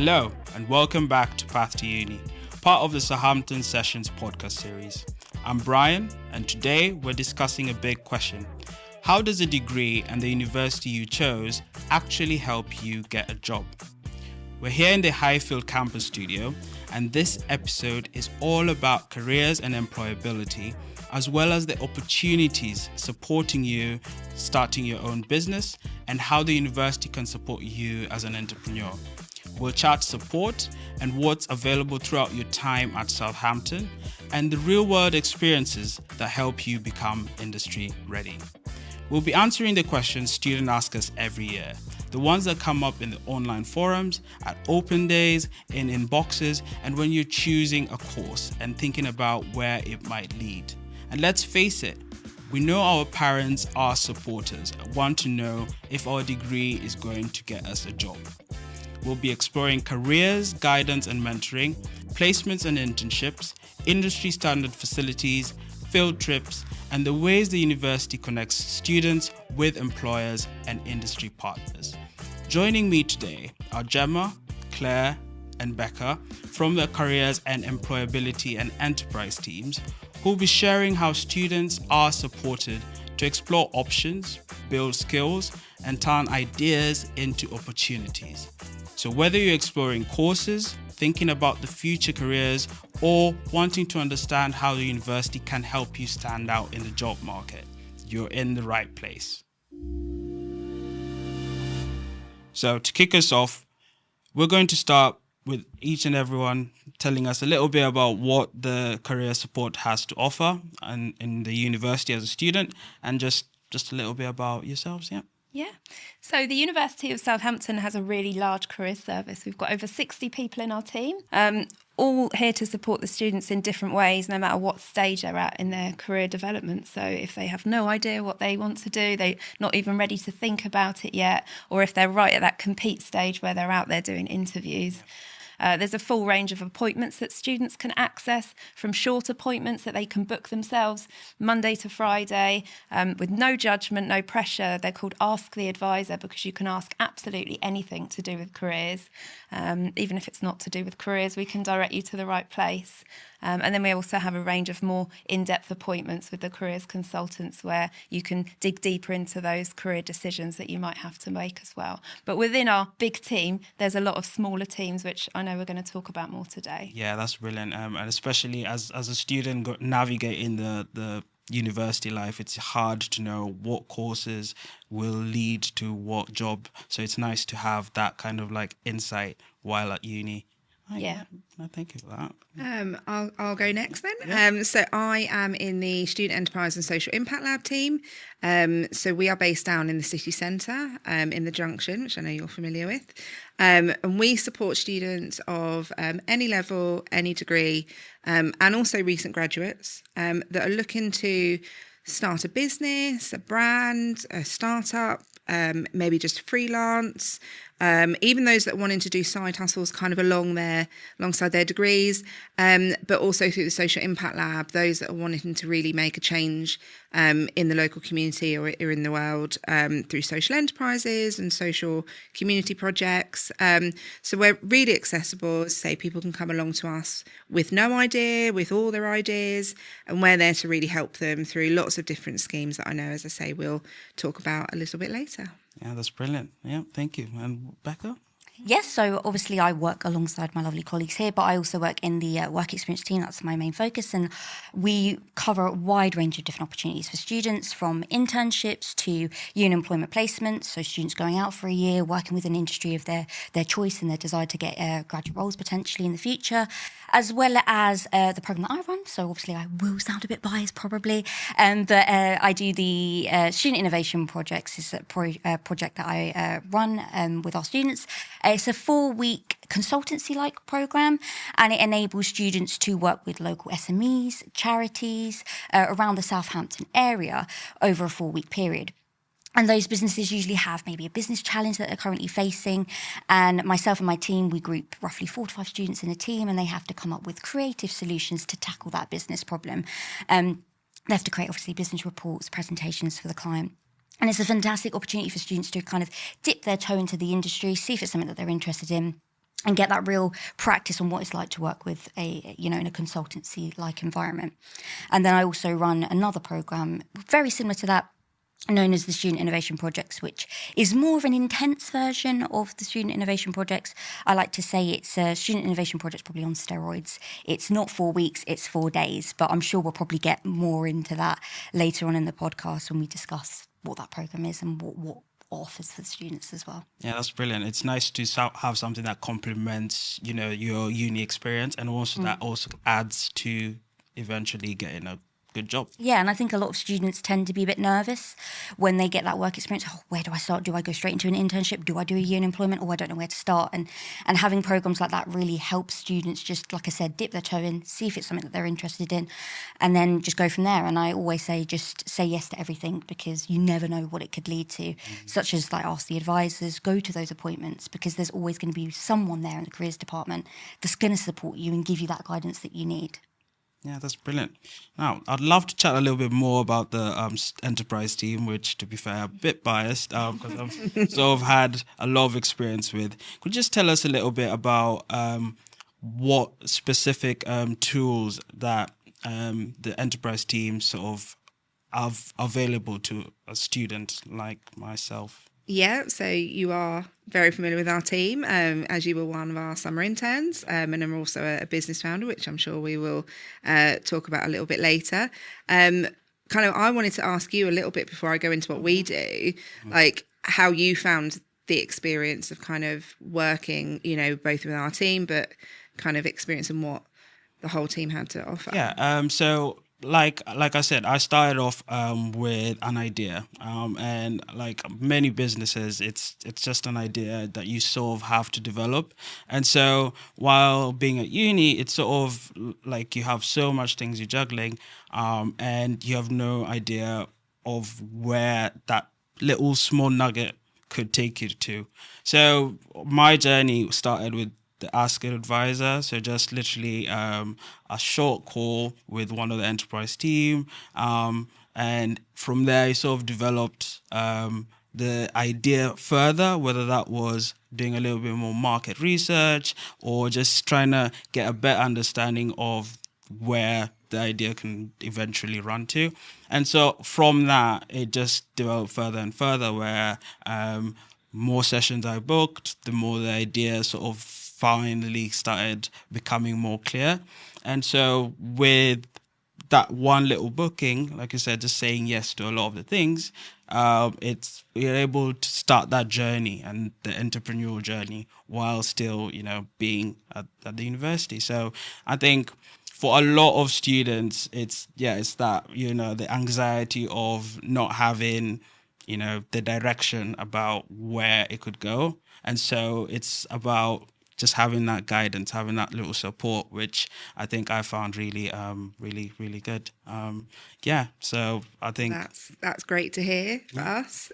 Hello, and welcome back to Path to Uni, part of the Southampton Sessions podcast series. I'm Brian, and today we're discussing a big question. How does a degree and the university you chose actually help you get a job? We're here in the Highfield Campus studio, and this episode is all about careers and employability, as well as the opportunities supporting you starting your own business and how the university can support you as an entrepreneur. We'll chat support and what's available throughout your time at Southampton and the real-world experiences that help you become industry ready. We'll be answering the questions students ask us every year, the ones that come up in the online forums, at open days, in inboxes, and when you're choosing a course and thinking about where it might lead. And let's face it, we know our parents are supporters and want to know if our degree is going to get us a job. We'll be exploring careers, guidance and mentoring, placements and internships, industry standard facilities, field trips, and the ways the university connects students with employers and industry partners. Joining me today are Gemma, Claire, and Becca from the Careers and Employability and Enterprise teams, who will be sharing how students are supported to explore options, build skills, and turn ideas into opportunities. So whether you're exploring courses, thinking about the future careers, or wanting to understand how the university can help you stand out in the job market, you're in the right place. So to kick us off, we're going to start with each and everyone telling us a little bit about what the career support has to offer and in the university as a student, and just a little bit about yourselves. Yeah. So the University of Southampton has a really large career service. We've got over 60 people in our team, all here to support the students in different ways, no matter what stage they're at in their career development. So if they have no idea what they want to do, they're not even ready to think about it yet, or if they're right at that compete stage where they're out there doing interviews. There's a full range of appointments that students can access, from short appointments that they can book themselves Monday to Friday with no judgment, no pressure. They're called Ask the Advisor because you can ask absolutely anything to do with careers. Even if it's not to do with careers, we can direct you to the right place. And then we also have a range of more in-depth appointments with the careers consultants where you can dig deeper into those career decisions that you might have to make as well. But within our big team, there's a lot of smaller teams, which I know we're going to talk about more today. Yeah, that's brilliant. And especially as a student navigating the university life, it's hard to know what courses will lead to what job. So it's nice to have that kind of like insight while at uni. Yeah. No, thank you for that. I'll go next then. Yeah. So I am in the Student Enterprise and Social Impact Lab team. So we are based down in the city centre, in the Junction, which I know you're familiar with. And we support students of any level, any degree, and also recent graduates that are looking to start a business, a brand, a startup, maybe just freelance, even those that are wanting to do side hustles kind of alongside their degrees, but also through the Social Impact Lab, those that are wanting to really make a change in the local community or in the world through social enterprises and social community projects. So we're really accessible. Say people can come along to us with no idea, with all their ideas, and we're there to really help them through lots of different schemes that I know, as I say, we'll talk about a little bit later. Yeah, that's brilliant. Yeah, thank you. And Becca? Yes, so obviously I work alongside my lovely colleagues here, but I also work in the work experience team. That's my main focus. And we cover a wide range of different opportunities for students, from internships to uni employment placements. So students going out for a year, working with an industry of their choice and their desire to get graduate roles potentially in the future, as well as the program that I run. So obviously I will sound a bit biased probably, but I do the Student Innovation Projects. It's a project that I run with our students. It's a 4-week consultancy-like program, and it enables students to work with local SMEs, charities around the Southampton area over a 4-week period. And those businesses usually have maybe a business challenge that they're currently facing. And myself and my team, we group roughly 4 to 5 students in a team, and they have to come up with creative solutions to tackle that business problem. They have to create, obviously, business reports, presentations for the client. And it's a fantastic opportunity for students to kind of dip their toe into the industry, see if it's something that they're interested in, and get that real practice on what it's like to work with in a consultancy-like environment. And then I also run another program very similar to that, known as the Student Innovation Projects, which is more of an intense version of the Student Innovation Projects. I like to say it's a Student Innovation Projects probably on steroids. It's not 4 weeks, it's 4 days, but I'm sure we'll probably get more into that later on in the podcast when we discuss what that program is and what offers for the students as well. Yeah, that's brilliant. It's nice to have something that complements, your uni experience, and also that also adds to eventually getting a good job. Yeah, and I think a lot of students tend to be a bit nervous when they get that work experience. Oh, where do I start? Do I go straight into an internship? Do I do a year in employment? Oh, I don't know where to start. And having programs like that really helps students just, like I said, dip their toe in, see if it's something that they're interested in, and then just go from there. And I always say just say yes to everything, because you never know what it could lead to, such as like ask the advisors, go to those appointments, because there's always going to be someone there in the careers department that's going to support you and give you that guidance that you need. Yeah, that's brilliant. Now, I'd love to chat a little bit more about the enterprise team, which, to be fair, I'm a bit biased because I've sort of had a lot of experience with. Could you just tell us a little bit about what specific tools that the enterprise team sort of have available to a student like myself? Yeah, so you are very familiar with our team, as you were one of our summer interns, and I'm also a business founder, which I'm sure we will talk about a little bit later. I wanted to ask you a little bit before I go into what we do, like how you found the experience of kind of working, both with our team, but kind of experiencing what the whole team had to offer. Yeah, so like I said, I started off with an idea, and like many businesses, it's just an idea that you sort of have to develop. And so while being at uni, it's sort of like you have so much things you're juggling, and you have no idea of where that little small nugget could take you to. So my journey started with the Ask an Advisor. So just literally a short call with one of the enterprise team. And from there, I sort of developed the idea further, whether that was doing a little bit more market research or just trying to get a better understanding of where the idea can eventually run to. And so from that, it just developed further and further, where more sessions I booked, the more the idea sort of finally started becoming more clear. And so with that one little booking, like I said, just saying yes to a lot of the things, you're able to start that journey and the entrepreneurial journey while still, being at the university. So I think for a lot of students, it's that, the anxiety of not having, the direction about where it could go. And so it's about just having that guidance, having that little support, which I think I found really, really good. So I think that's great to hear for us.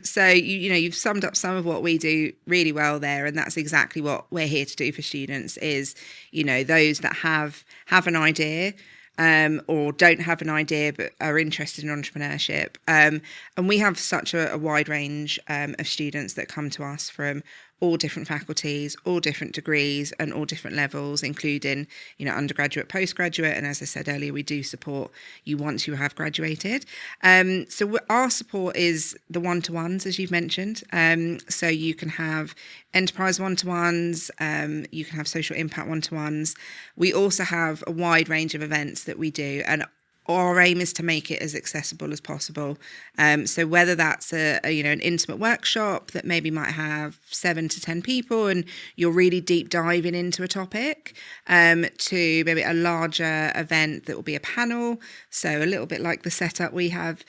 So you've summed up some of what we do really well there, and that's exactly what we're here to do for students. Is those that have an idea. Or don't have an idea but are interested in entrepreneurship. And we have such a wide range of students that come to us from all different faculties, all different degrees and all different levels, including, undergraduate, postgraduate. And as I said earlier, we do support you once you have graduated. So our support is the one-to-ones, as you've mentioned. So you can have enterprise one-to-ones, you can have social impact one-to-ones. We also have a wide range of events that we do, and our aim is to make it as accessible as possible. So whether that's an intimate workshop that maybe might have 7 to 10 people and you're really deep diving into a topic, to maybe a larger event that will be a panel. So a little bit like the setup we have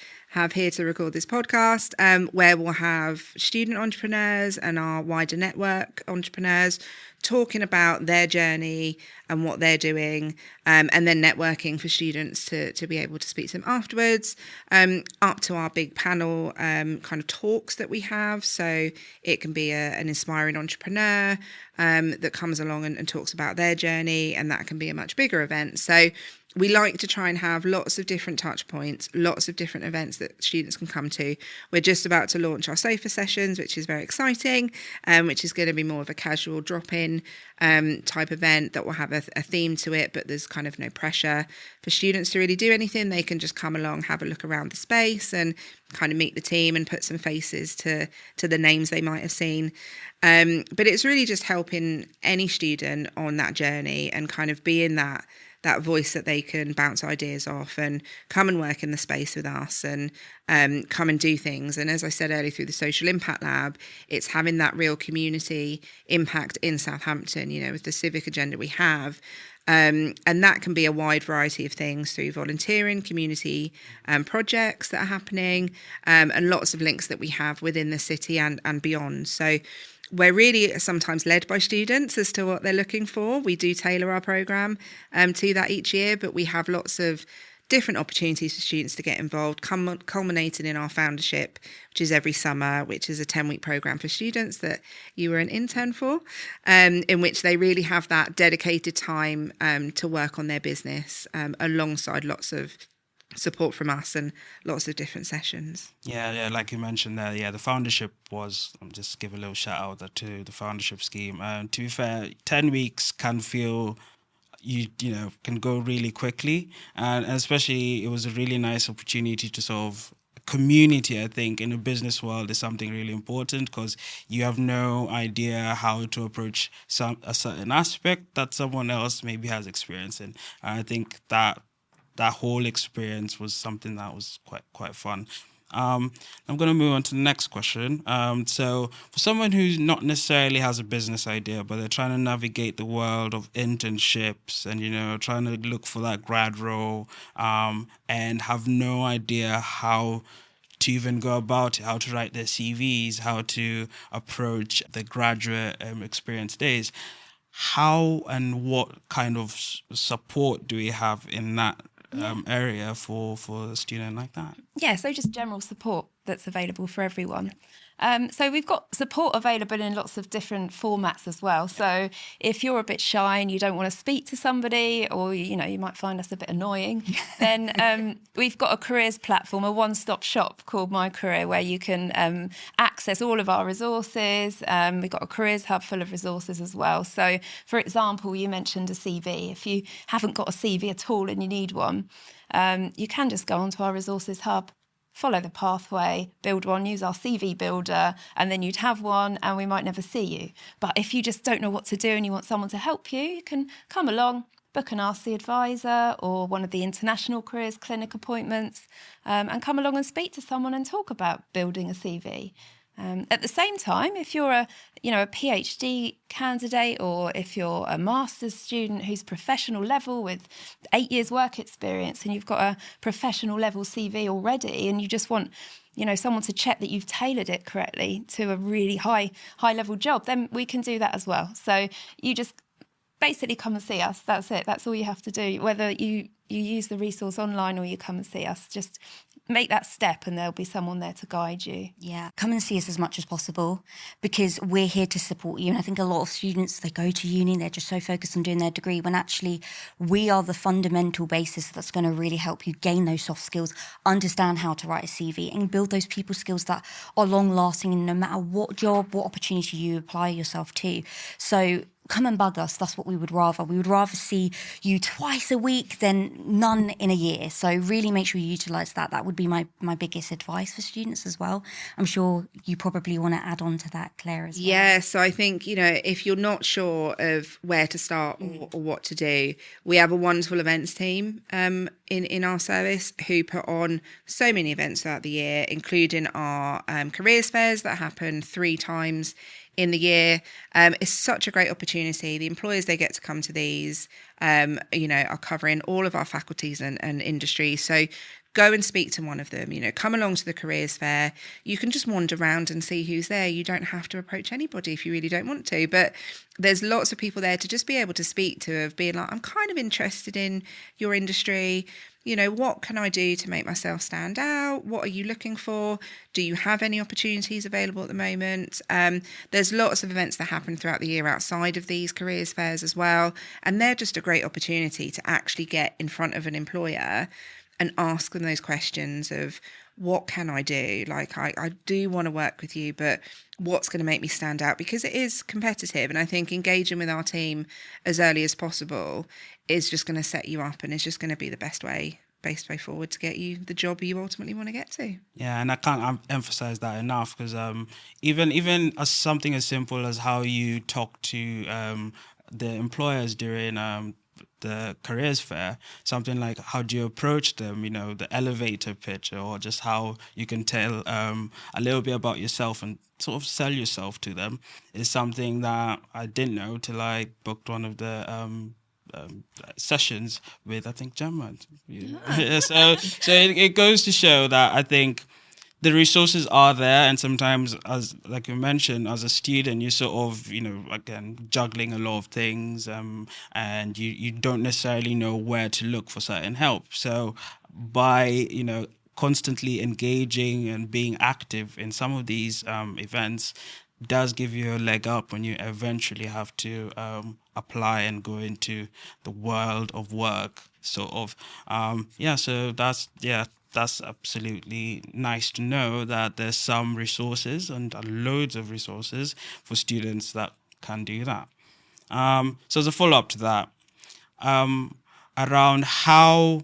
here to record this podcast, where we'll have student entrepreneurs and our wider network entrepreneurs talking about their journey and what they're doing, and then networking for students to be able to speak to them afterwards, up to our big panel kind of talks that we have. So it can be an inspiring entrepreneur that comes along and talks about their journey, and that can be a much bigger event. So we like to try and have lots of different touch points, lots of different events that students can come to. We're just about to launch our sofa sessions, which is very exciting, which is going to be more of a casual drop-in type event that will have a theme to it, but there's kind of no pressure for students to really do anything. They can just come along, have a look around the space and kind of meet the team and put some faces to the names they might have seen. But it's really just helping any student on that journey and kind of being that voice that they can bounce ideas off and come and work in the space with us and come and do things. And as I said earlier, through the Social Impact Lab, it's having that real community impact in Southampton, with the civic agenda we have. And that can be a wide variety of things through volunteering, community projects that are happening, and lots of links that we have within the city and beyond. So we're really sometimes led by students as to what they're looking for. We do tailor our programme to that each year, but we have lots of different opportunities for students to get involved, culminating in our foundership, which is every summer, which is a 10-week programme for students that you were an intern for, in which they really have that dedicated time to work on their business alongside lots of support from us and lots of different sessions. Yeah, like you mentioned there, the foundership was, just give a little shout out to the foundership scheme. To be fair, 10 weeks can feel, can go really quickly, and especially it was a really nice opportunity to sort of community, I think, in the business world is something really important because you have no idea how to approach a certain aspect that someone else maybe has experience in. And I think that whole experience was something that was quite fun. I'm going to move on to the next question. So for someone who not necessarily has a business idea, but they're trying to navigate the world of internships and, trying to look for that grad role and have no idea how to even go about it, how to write their CVs, how to approach the graduate experience days, how and what kind of support do we have in that area for a student like that? Yeah, so just general support that's available for everyone. So we've got support available in lots of different formats as well. So if you're a bit shy and you don't want to speak to somebody, or you might find us a bit annoying, then we've got a careers platform, a one-stop shop called My Career, where you can access all of our resources. We've got a careers hub full of resources as well. So, for example, you mentioned a CV. If you haven't got a CV at all and you need one, you can just go onto our resources hub, follow the pathway, build one, use our CV builder, and then you'd have one and we might never see you. But if you just don't know what to do and you want someone to help you, you can come along, book an Ask the Advisor or one of the international careers clinic appointments, and come along and speak to someone and talk about building a CV. At the same time, if you're a PhD candidate, or if you're a master's student who's professional level with 8 years work experience and you've got a professional level CV already and you just want someone to check that you've tailored it correctly to a really high level job, then we can do that as well. So you just basically come and see us. That's it. That's all you have to do. Whether you use the resource online or you come and see us, just make that step and there'll be someone there to guide you. Yeah, come and see us as much as possible because we're here to support you. And I think a lot of students, they go to uni, they're just so focused on doing their degree, when actually we are the fundamental basis that's going to really help you gain those soft skills, understand how to write a CV and build those people skills that are long lasting and no matter what job, what opportunity you apply yourself to. So come and bug us. That's what we would rather. We would rather see you twice a week than none in a year. So really make sure you utilise that. That would be my biggest advice for students as well. I'm sure you probably want to add on to that, Claire, as well. Yeah, so I think, if you're not sure of where to start or what to do, we have a wonderful events team in our service who put on so many events throughout the year, including our careers fairs that happen 3 times in the year. It's such a great opportunity. The employers, they get to come to these, are covering all of our faculties and industries. So go and speak to one of them, come along to the careers fair. You can just wander around and see who's there. You don't have to approach anybody if you really don't want to, but there's lots of people there to just be able to speak to, of being like, I'm kind of interested in your industry. What can I do to make myself stand out? What are you looking for? Do you have any opportunities available at the moment? There's lots of events that happen throughout the year outside of these careers fairs as well. And they're just a great opportunity to actually get in front of an employer and ask them those questions of, what can I do? Like, I do want to work with you, but what's going to make me stand out? Because it is competitive. And I think engaging with our team as early as possible is just going to set you up, and it's just going to be the best way forward to get you the job you ultimately want to get to. Yeah, and I can't emphasize that enough, because even as something as simple as how you talk to the employers during the careers fair, something like how do you approach them, the elevator pitch, or just how you can tell a little bit about yourself and sort of sell yourself to them, is something that I didn't know till I booked one of the sessions with, I think, Gemma. Yeah. So it goes to show that I think the resources are there, and sometimes, as like you mentioned, as a student, you're sort of, again, juggling a lot of things, and you don't necessarily know where to look for certain help. So by, constantly engaging and being active in some of these events does give you a leg up when you eventually have to apply and go into the world of work, sort of. So that's absolutely nice to know that there's some resources and loads of resources for students that can do that. So as a follow-up to that, around how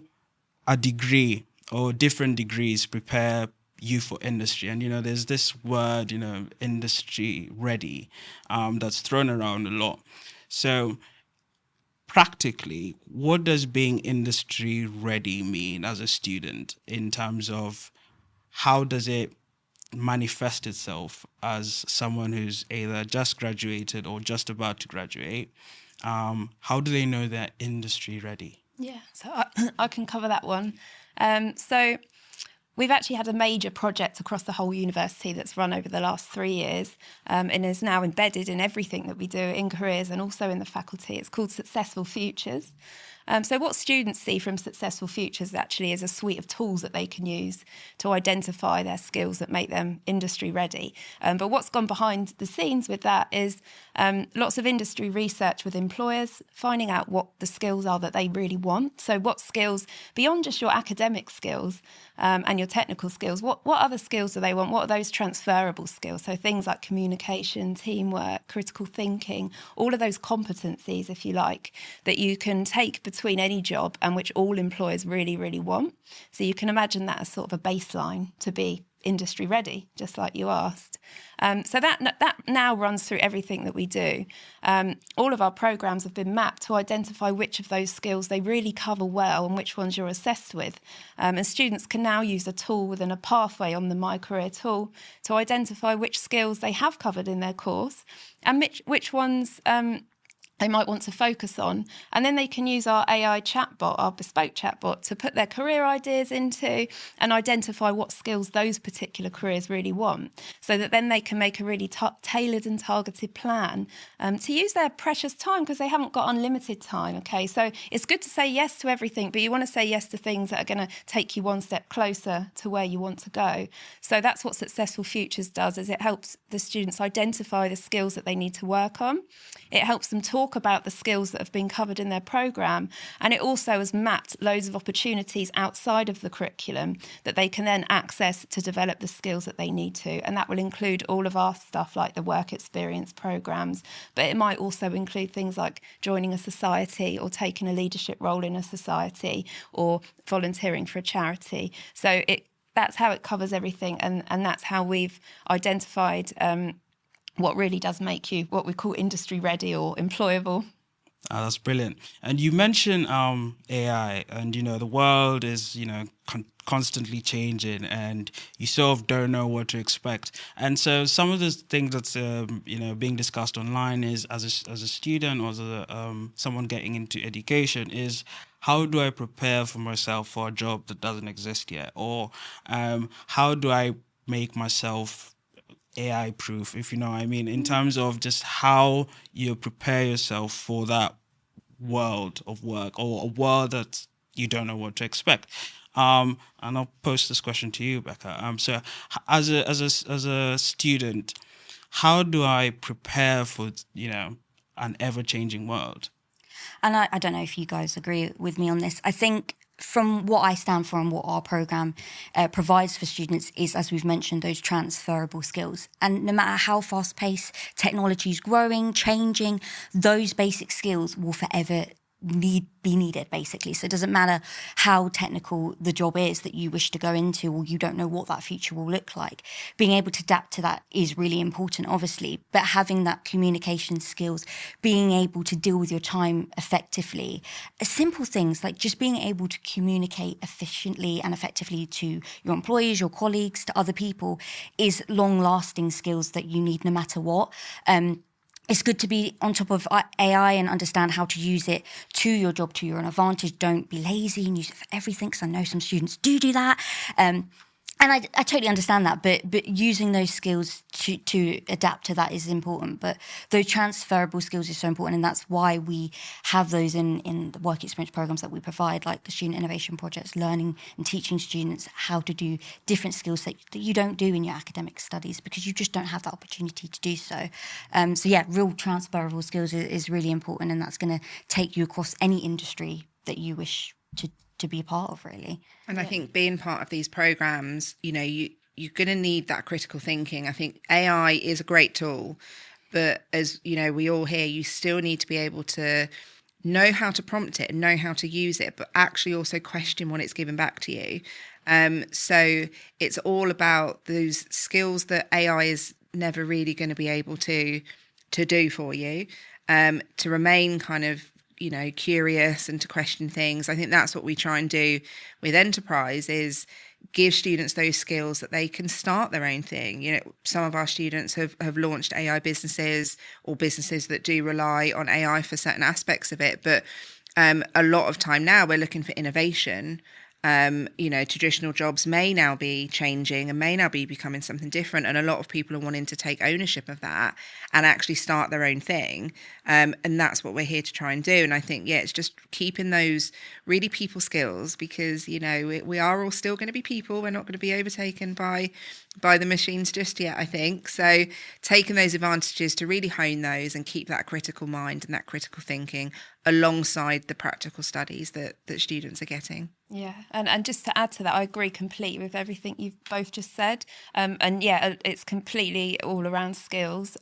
a degree or different degrees prepare you for industry. And, there's this word, industry ready, that's thrown around a lot. So practically, what does being industry ready mean as a student, in terms of how does it manifest itself as someone who's either just graduated or just about to graduate? How do they know they're industry ready? Yeah, so I can cover that one. So we've actually had a major project across the whole university that's run over the last 3 years, and is now embedded in everything that we do in careers and also in the faculty. It's called Successful Futures. So what students see from Successful Futures actually is a suite of tools that they can use to identify their skills that make them industry ready. But what's gone behind the scenes with that is lots of industry research with employers, finding out what the skills are that they really want. So what skills, beyond just your academic skills and your technical skills, what other skills do they want? What are those transferable skills? So things like communication, teamwork, critical thinking, all of those competencies, if you like, that you can take between any job and which all employers really, really want. So you can imagine that as sort of a baseline to be industry ready, just like you asked. So that now runs through everything that we do. All of our programmes have been mapped to identify which of those skills they really cover well and which ones you're assessed with. And students can now use a tool within a pathway on the My Career tool to identify which skills they have covered in their course and which ones they might want to focus on. And then they can use our AI chatbot, our bespoke chatbot, to put their career ideas into and identify what skills those particular careers really want, so that then they can make a really tailored and targeted plan to use their precious time, because they haven't got unlimited time, okay? So it's good to say yes to everything, but you want to say yes to things that are going to take you one step closer to where you want to go. So that's what Successful Futures does, is it helps the students identify the skills that they need to work on. It helps them talk about the skills that have been covered in their programme, and it also has mapped loads of opportunities outside of the curriculum that they can then access to develop the skills that they need to, and that will include all of our stuff like the work experience programmes, but it might also include things like joining a society or taking a leadership role in a society or volunteering for a charity. So that's how it covers everything, and that's how we've identified what really does make you what we call industry ready or employable. That's brilliant. And you mentioned AI, and the world is constantly changing, and you sort of don't know what to expect. And so some of the things that's being discussed online is as a student or as someone getting into education is, how do I prepare for myself for a job that doesn't exist yet, or how do I make myself AI proof, if you know what I mean, in terms of just how you prepare yourself for that world of work, or a world that you don't know what to expect. And I'll post this question to you, Becca. So as a student, how do I prepare for an ever-changing world? And I don't know if you guys agree with me on this. I think from what I stand for and what our programme provides for students is, as we've mentioned, those transferable skills. And no matter how fast-paced technology is growing, changing, those basic skills will forever be needed, basically. So it doesn't matter how technical the job is that you wish to go into, or you don't know what that future will look like. Being able to adapt to that is really important, obviously, but having that communication skills, being able to deal with your time effectively, simple things like just being able to communicate efficiently and effectively to your employees, your colleagues, to other people, is long-lasting skills that you need no matter what. It's good to be on top of AI and understand how to use it to your job, to your own advantage. Don't be lazy and use it for everything, because I know some students do that. And I totally understand that, but using those skills to adapt to that is important. But those transferable skills is so important, and that's why we have those in the work experience programs that we provide, like the student innovation projects, learning and teaching students how to do different skills that you don't do in your academic studies, because you just don't have that opportunity to do so. So yeah, real transferable skills is really important, and that's going to take you across any industry that you wish to be a part of, really. And I think being part of these programs, you're going to need that critical thinking. I think AI is a great tool, but as we all hear, you still need to be able to know how to prompt it and know how to use it, but actually also question what it's given back to you. So it's all about those skills that AI is never really going to be able to do for you, to remain kind of curious and to question things. I think that's what we try and do with Enterprise, is give students those skills that they can start their own thing. Some of our students have launched AI businesses, or businesses that do rely on AI for certain aspects of it. But a lot of time now we're looking for innovation. Traditional jobs may now be changing and may now be becoming something different. And a lot of people are wanting to take ownership of that and actually start their own thing. And that's what we're here to try and do. And I think, it's just keeping those really people skills, because, we are all still going to be people. We're not going to be overtaken by the machines just yet, I think. So taking those advantages to really hone those and keep that critical mind and that critical thinking alongside the practical studies that students are getting. Yeah, and just to add to that, I agree completely with everything you've both just said. It's completely all around skills.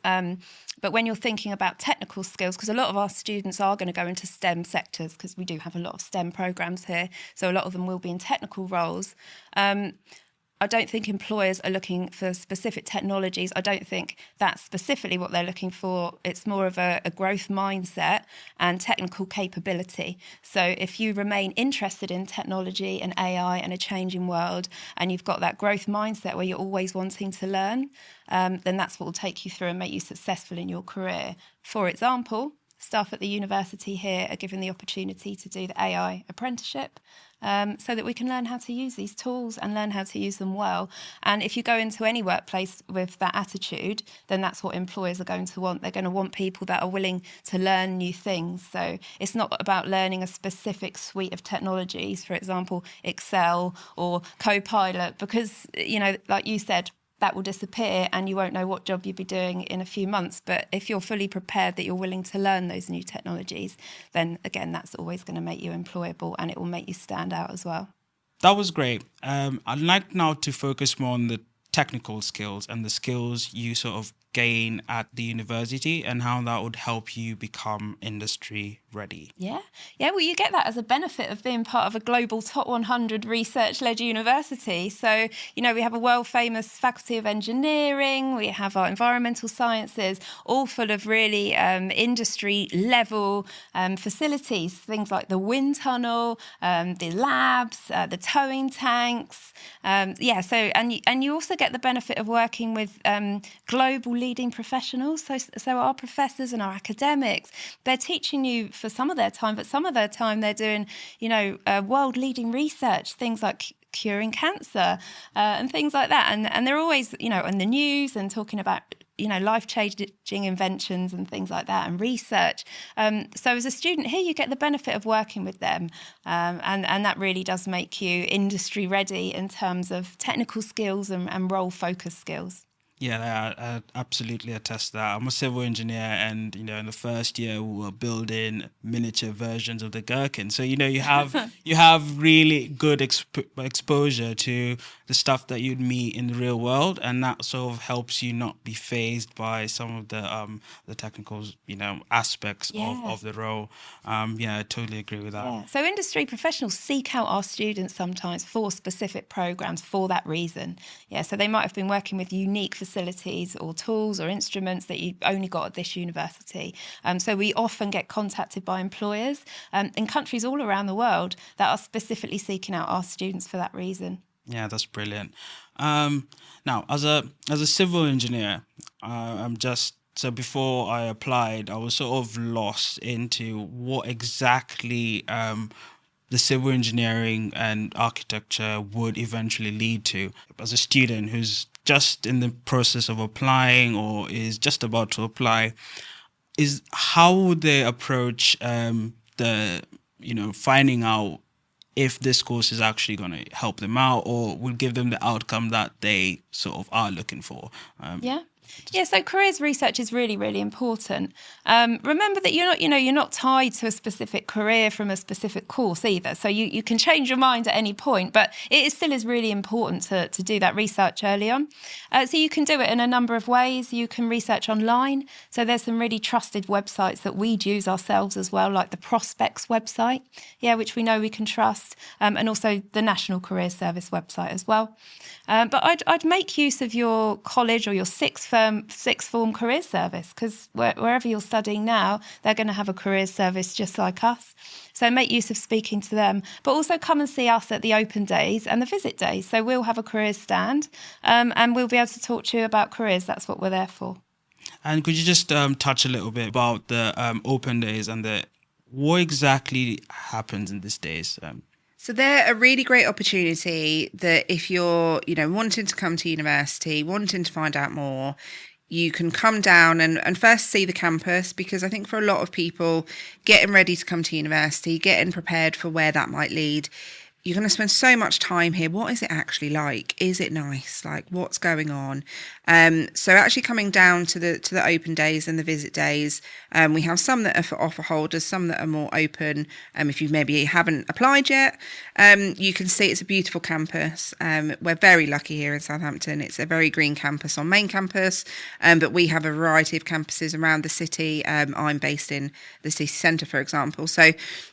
But when you're thinking about technical skills, because a lot of our students are going to go into STEM sectors, because we do have a lot of STEM programs here, so a lot of them will be in technical roles. I don't think employers are looking for specific technologies. I don't think that's specifically what they're looking for. It's more of a growth mindset and technical capability. So if you remain interested in technology and AI and a changing world, and you've got that growth mindset where you're always wanting to learn, then that's what will take you through and make you successful in your career. For example, staff at the university here are given the opportunity to do the AI apprenticeship, so that we can learn how to use these tools and learn how to use them well. And if you go into any workplace with that attitude, then that's what employers are going to want. They're going to want people that are willing to learn new things. So it's not about learning a specific suite of technologies, for example, Excel or Copilot, because, like you said, that will disappear and you won't know what job you'll be doing in a few months. But if you're fully prepared that you're willing to learn those new technologies, then again, that's always going to make you employable, and it will make you stand out as well. That was great. I'd like now to focus more on the technical skills and the skills you sort of gain at the university and how that would help you become industry ready? Yeah, well, you get that as a benefit of being part of a global top 100 research-led university. So, we have a world-famous Faculty of Engineering, we have our environmental sciences, all full of really industry-level facilities, things like the wind tunnel, the labs, the towing tanks. And you also get the benefit of working with global leading professionals. So our professors and our academics, they're teaching you for some of their time, but some of their time they're doing, world leading research, things like curing cancer and things like that. And they're always, in the news and talking about, life-changing inventions and things like that and research. So as a student here, you get the benefit of working with them. And that really does make you industry ready in terms of technical skills and role-focused skills. Yeah, I absolutely attest to that. I'm a civil engineer, and in the first year we were building miniature versions of the gherkin. So you have really good exposure to the stuff that you'd meet in the real world, and that sort of helps you not be fazed by some of the technical aspects of the role. I totally agree with that. Yeah. So industry professionals seek out our students sometimes for specific programs for that reason. Yeah. So they might have been working with unique facilities or tools or instruments that you only got at this university. So we often get contacted by employers in countries all around the world that are specifically seeking out our students for that reason. Yeah, that's brilliant. Now, as a civil engineer, so before I applied, I was sort of lost into what exactly the civil engineering and architecture would eventually lead to. As a student who's just in the process of applying or is just about to apply, how would they approach finding out if this course is actually going to help them out or will give them the outcome that they sort of are looking for? So careers research is really, really important. Remember that you're not tied to a specific career from a specific course either. So you can change your mind at any point, but it still is really important to do that research early on. So you can do it in a number of ways. You can research online. So there's some really trusted websites that we'd use ourselves as well, like the Prospects website, which we know we can trust, and also the National Careers Service website as well. But I'd make use of your college or your sixth form career service, because wherever you're studying now, they're going to have a careers service just like us. So make use of speaking to them, but also come and see us at the open days and the visit days. So we'll have a careers stand and we'll be able to talk to you about careers. That's what we're there for. And could you just touch a little bit about the open days and what exactly happens in these days? So they're a really great opportunity that if you're, wanting to come to university, wanting to find out more, you can come down and first see the campus, because I think for a lot of people, getting ready to come to university, getting prepared for where that might lead, you're going to spend so much time here. What is it actually like? Is it nice? Like, what's going on? So actually coming down to the open days and the visit days, we have some that are for offer holders, some that are more open. If you maybe haven't applied yet, you can see it's a beautiful campus. We're very lucky here in Southampton. It's a very green campus on main campus, but we have a variety of campuses around the city. I'm based in the city centre, for example. So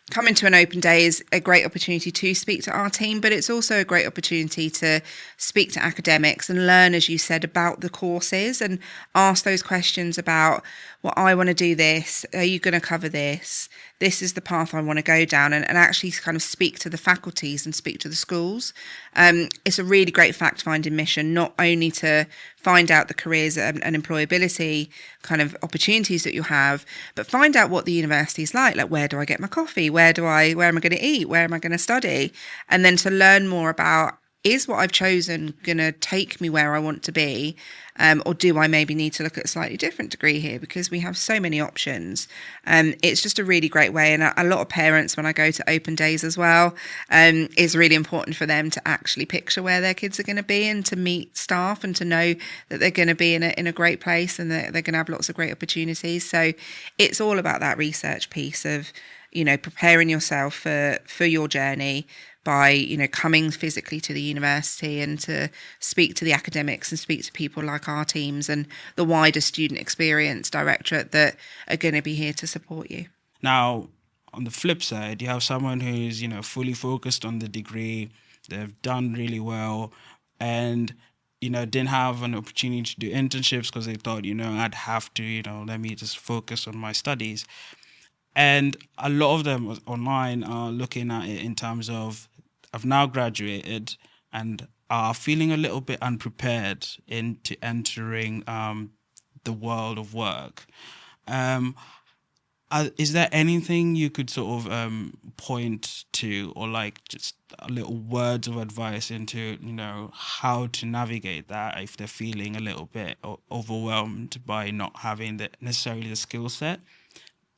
coming to an open day is a great opportunity to speak to our team, but it's also a great opportunity to speak to academics and learn, as you said, about the courses and ask those questions about, well, I want to do this. Are you going to cover this? This is the path I want to go down, and actually kind of speak to the faculties and speak to the schools. It's a really great fact-finding mission, not only to find out the careers and employability kind of opportunities that you have, but find out what the university is like where do I get my coffee? Where am I going to eat? Where am I going to study? And then to learn more about, is what I've chosen going to take me where I want to be? Or do I maybe need to look at a slightly different degree here, because we have so many options? It's just a really great way. And a lot of parents, when I go to open days as well, it's really important for them to actually picture where their kids are going to be and to meet staff and to know that they're going to be in a great place and that they're going to have lots of great opportunities. So it's all about that research piece of, preparing yourself for your journey, by, you know, coming physically to the university and to speak to the academics and speak to people like our teams and the wider student experience directorate that are going to be here to support you. Now, on the flip side, you have someone who's, you know, fully focused on the degree, they've done really well, and, you know, didn't have an opportunity to do internships because they thought, you know, I'd have to, you know, let me just focus on my studies. And a lot of them online are looking at it in terms of, I've now graduated and are feeling a little bit unprepared into entering the world of work. Is there anything you could sort of point to, or like just a little words of advice into, you know, how to navigate that if they're feeling a little bit overwhelmed by not having necessarily the skill set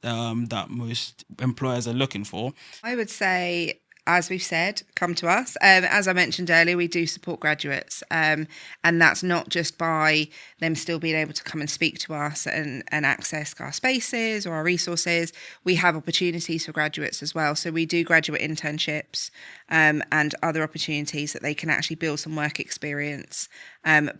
that most employers are looking for? I would say, as we've said, come to us. As I mentioned earlier, we do support graduates, and that's not just by them still being able to come and speak to us and access our spaces or our resources. We have opportunities for graduates as well. So we do graduate internships and other opportunities that they can actually build some work experience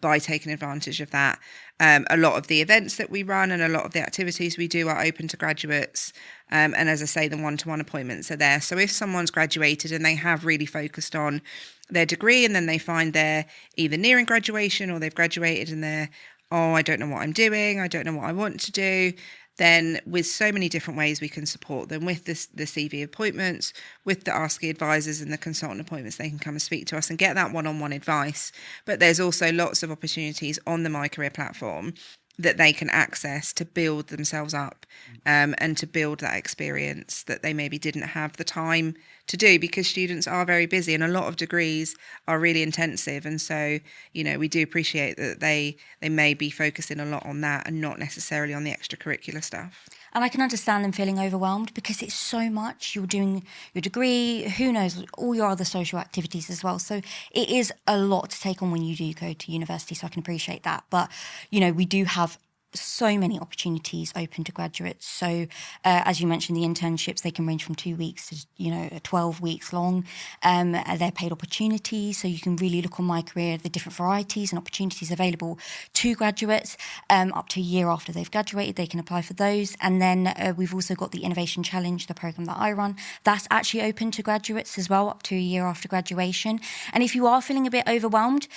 by taking advantage of that. A lot of the events that we run and a lot of the activities we do are open to graduates. And as I say, the one-to-one appointments are there. So if someone's graduated and they have really focused on their degree and then they find they're either nearing graduation or they've graduated and they're, I don't know what I'm doing, I don't know what I want to do, then with so many different ways we can support them with the CV appointments, with the ASCII advisors and the consultant appointments. They can come and speak to us and get that one-on-one advice. But there's also lots of opportunities on the My Career platform that they can access to build themselves up and to build that experience that they maybe didn't have the time to do, because students are very busy and a lot of degrees are really intensive. And so, you know, we do appreciate that they may be focusing a lot on that and not necessarily on the extracurricular stuff. And I can understand them feeling overwhelmed because it's so much. You're doing your degree, who knows, all your other social activities as well. So it is a lot to take on when you do go to university, so I can appreciate that. But, you know, we do have so many opportunities open to graduates. So as you mentioned, the internships, they can range from 2 weeks to 12 weeks long. They're paid opportunities, so you can really look on My Career, the different varieties and opportunities available to graduates. Up to a year after they've graduated, they can apply for those. And then we've also got the Innovation Challenge, the program that I run. That's actually open to graduates as well, up to a year after graduation. And if you are feeling a bit overwhelmed,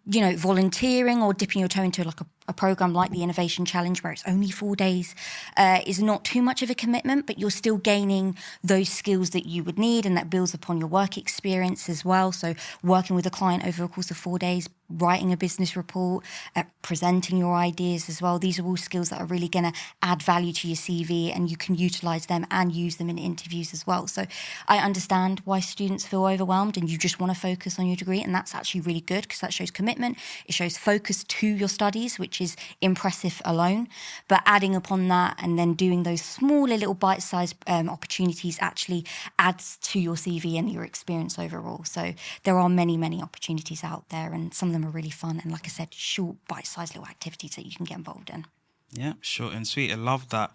volunteering or dipping your toe into like a program like the Innovation Challenge, where it's only 4 days, is not too much of a commitment, but you're still gaining those skills that you would need, and that builds upon your work experience as well. So working with a client over a course of 4 days, writing a business report, presenting your ideas as well. These are all skills that are really going to add value to your CV, and you can utilise them and use them in interviews as well. So I understand why students feel overwhelmed and you just want to focus on your degree, and that's actually really good because that shows commitment. It shows focus to your studies, which is impressive alone. But adding upon that and then doing those smaller little bite-sized opportunities actually adds to your CV and your experience overall. So there are many, many opportunities out there, and some of them are really fun. And like I said, short, bite-sized little activities that you can get involved in. Yeah, short and sweet. I love that.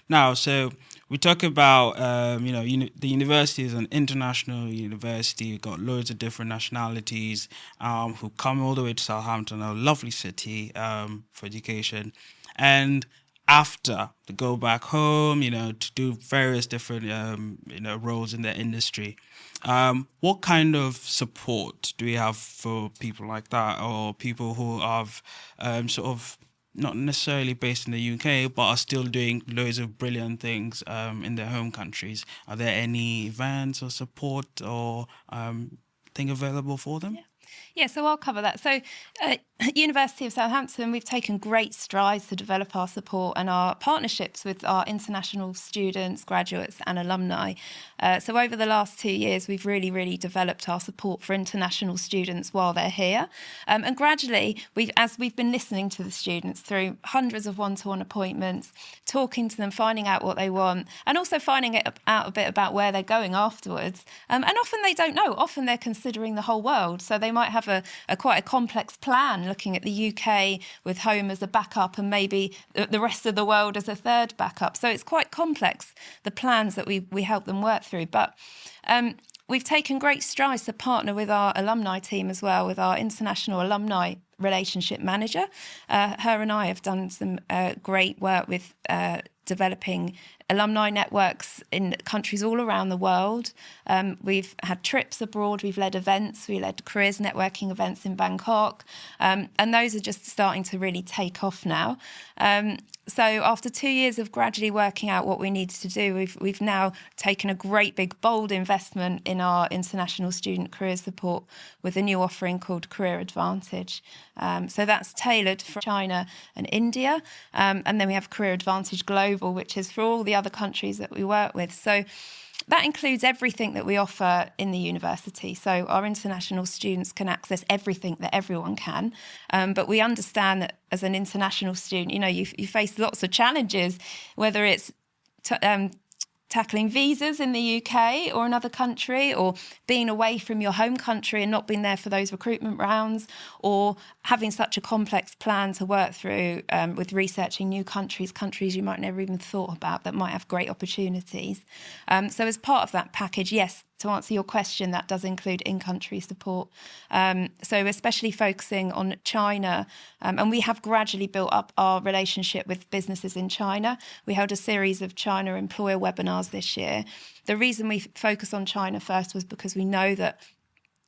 Now, so we talk about, the university is an international university. We've got loads of different nationalities who come all the way to Southampton, a lovely city for education. And after they go back home, to do various different, roles in their industry. What kind of support do we have for people like that, or people who have not necessarily based in the UK, but are still doing loads of brilliant things in their home countries? Are there any events or support or thing available for them? Yeah, so I'll cover that. So University of Southampton, we've taken great strides to develop our support and our partnerships with our international students, graduates and alumni. So over the last 2 years, we've really, really developed our support for international students while they're here. And gradually, as we've been listening to the students through hundreds of one-to-one appointments, talking to them, finding out what they want, and also finding out a bit about where they're going afterwards. And often they don't know. Often they're considering the whole world. So they might might have a quite a complex plan, looking at the UK with home as a backup and maybe the rest of the world as a third backup. So it's quite complex, the plans that we help them work through. But we've taken great strides to partner with our alumni team as well, with our international alumni relationship manager. Her and I have done some great work with developing alumni networks in countries all around the world. We've had trips abroad, we've led events, we led careers networking events in Bangkok, and those are just starting to really take off now. So after 2 years of gradually working out what we needed to do, we've now taken a great big bold investment in our international student career support with a new offering called Career Advantage. So that's tailored for China and India. And then we have Career Advantage Global, which is for all the other countries that we work with. So that includes everything that we offer in the university. So our international students can access everything that everyone can. But we understand that as an international student, you face lots of challenges, whether it's tackling visas in the UK or another country, or being away from your home country and not being there for those recruitment rounds, or having such a complex plan to work through with researching new countries you might never even thought about that might have great opportunities. So as part of that package, yes, to answer your question, that does include in-country support. So especially focusing on China, and we have gradually built up our relationship with businesses in China. We held a series of China employer webinars this year. The reason we focus on China first was because we know that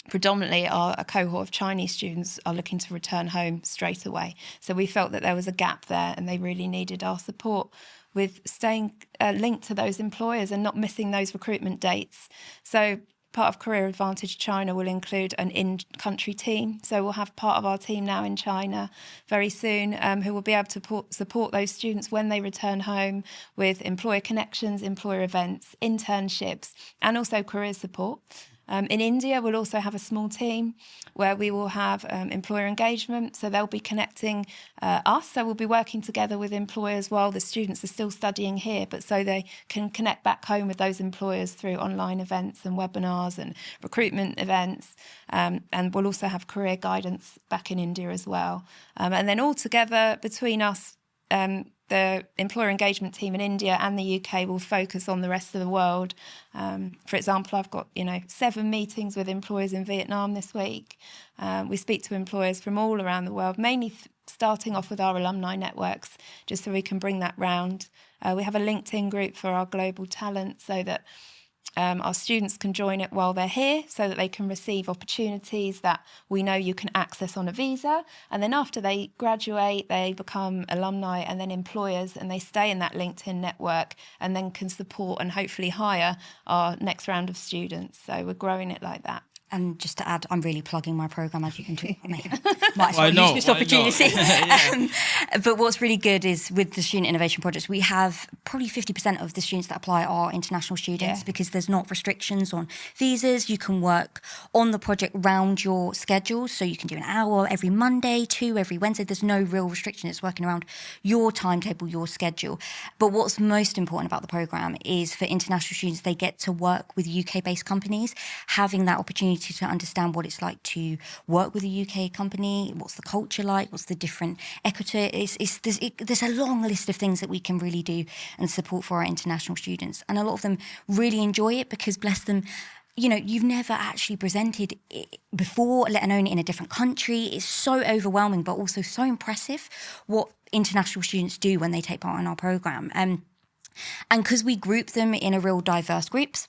predominantly a cohort of Chinese students are looking to return home straight away. So we felt that there was a gap there and they really needed our support with staying linked to those employers and not missing those recruitment dates. So part of Career Advantage China will include an in-country team. So we'll have part of our team now in China very soon who will be able to support those students when they return home with employer connections, employer events, internships, and also career support. In India, we'll also have a small team where we will have employer engagement. So they'll be connecting us. So we'll be working together with employers while the students are still studying here, but so they can connect back home with those employers through online events and webinars and recruitment events. And we'll also have career guidance back in India as well. And then all together between us, the employer engagement team in India and the UK will focus on the rest of the world. For example, I've got 7 meetings with employers in Vietnam this week. We speak to employers from all around the world, mainly starting off with our alumni networks, just so we can bring that round. We have a LinkedIn group for our global talent so that our students can join it while they're here, so that they can receive opportunities that we know you can access on a visa. And then after they graduate, they become alumni and then employers, and they stay in that LinkedIn network and then can support and hopefully hire our next round of students. So we're growing it like that. And just to add, I'm really plugging my programme, as you can tell. Might as well use this opportunity. But what's really good is with the Student Innovation Projects, we have probably 50% of the students that apply are international students because there's not restrictions on visas. You can work on the project round your schedule. So you can do an hour every Monday, 2 every Wednesday. There's no real restriction. It's working around your timetable, your schedule. But what's most important about the programme is for international students, they get to work with UK-based companies, having that opportunity to understand what it's like to work with a UK company, what's the culture like, what's the different equity. There's a long list of things that we can really do and support for our international students. And a lot of them really enjoy it because, bless them, you've never actually presented it before, let alone in a different country. It's so overwhelming, but also so impressive what international students do when they take part in our programme. And because we group them in a real diverse groups,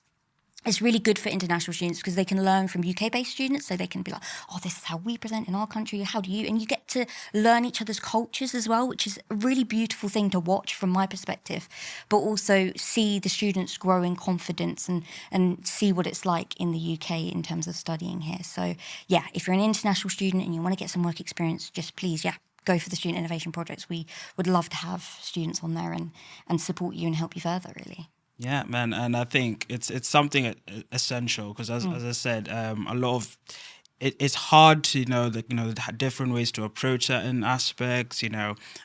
it's really good for international students because they can learn from UK-based students, so they can be like, oh, this is how we present in our country, how do you? And you get to learn each other's cultures as well, which is a really beautiful thing to watch from my perspective, but also see the students grow in confidence and see what it's like in the UK in terms of studying here. So, yeah, if you're an international student and you want to get some work experience, just please, go for the Student Innovation Projects. We would love to have students on there and support you and help you further, really. Yeah, man, and I think it's something essential because, as I said, a lot of it's hard to know the different ways to approach certain aspects,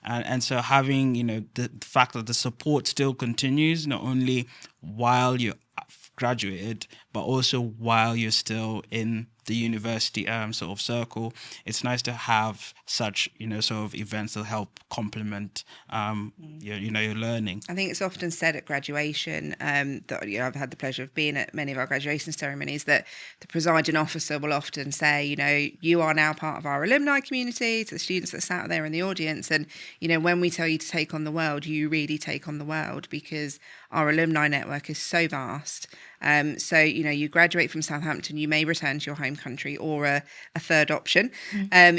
and so having the fact that the support still continues not only while you're graduated but also while you're still in the university sort of circle, it's nice to have such, sort of events that help complement, your learning. I think it's often said at graduation that I've had the pleasure of being at many of our graduation ceremonies, that the presiding officer will often say, you are now part of our alumni community, to the students that sat there in the audience. And, when we tell you to take on the world, you really take on the world, because our alumni network is so vast. So, you graduate from Southampton, you may return to your home country or a third option.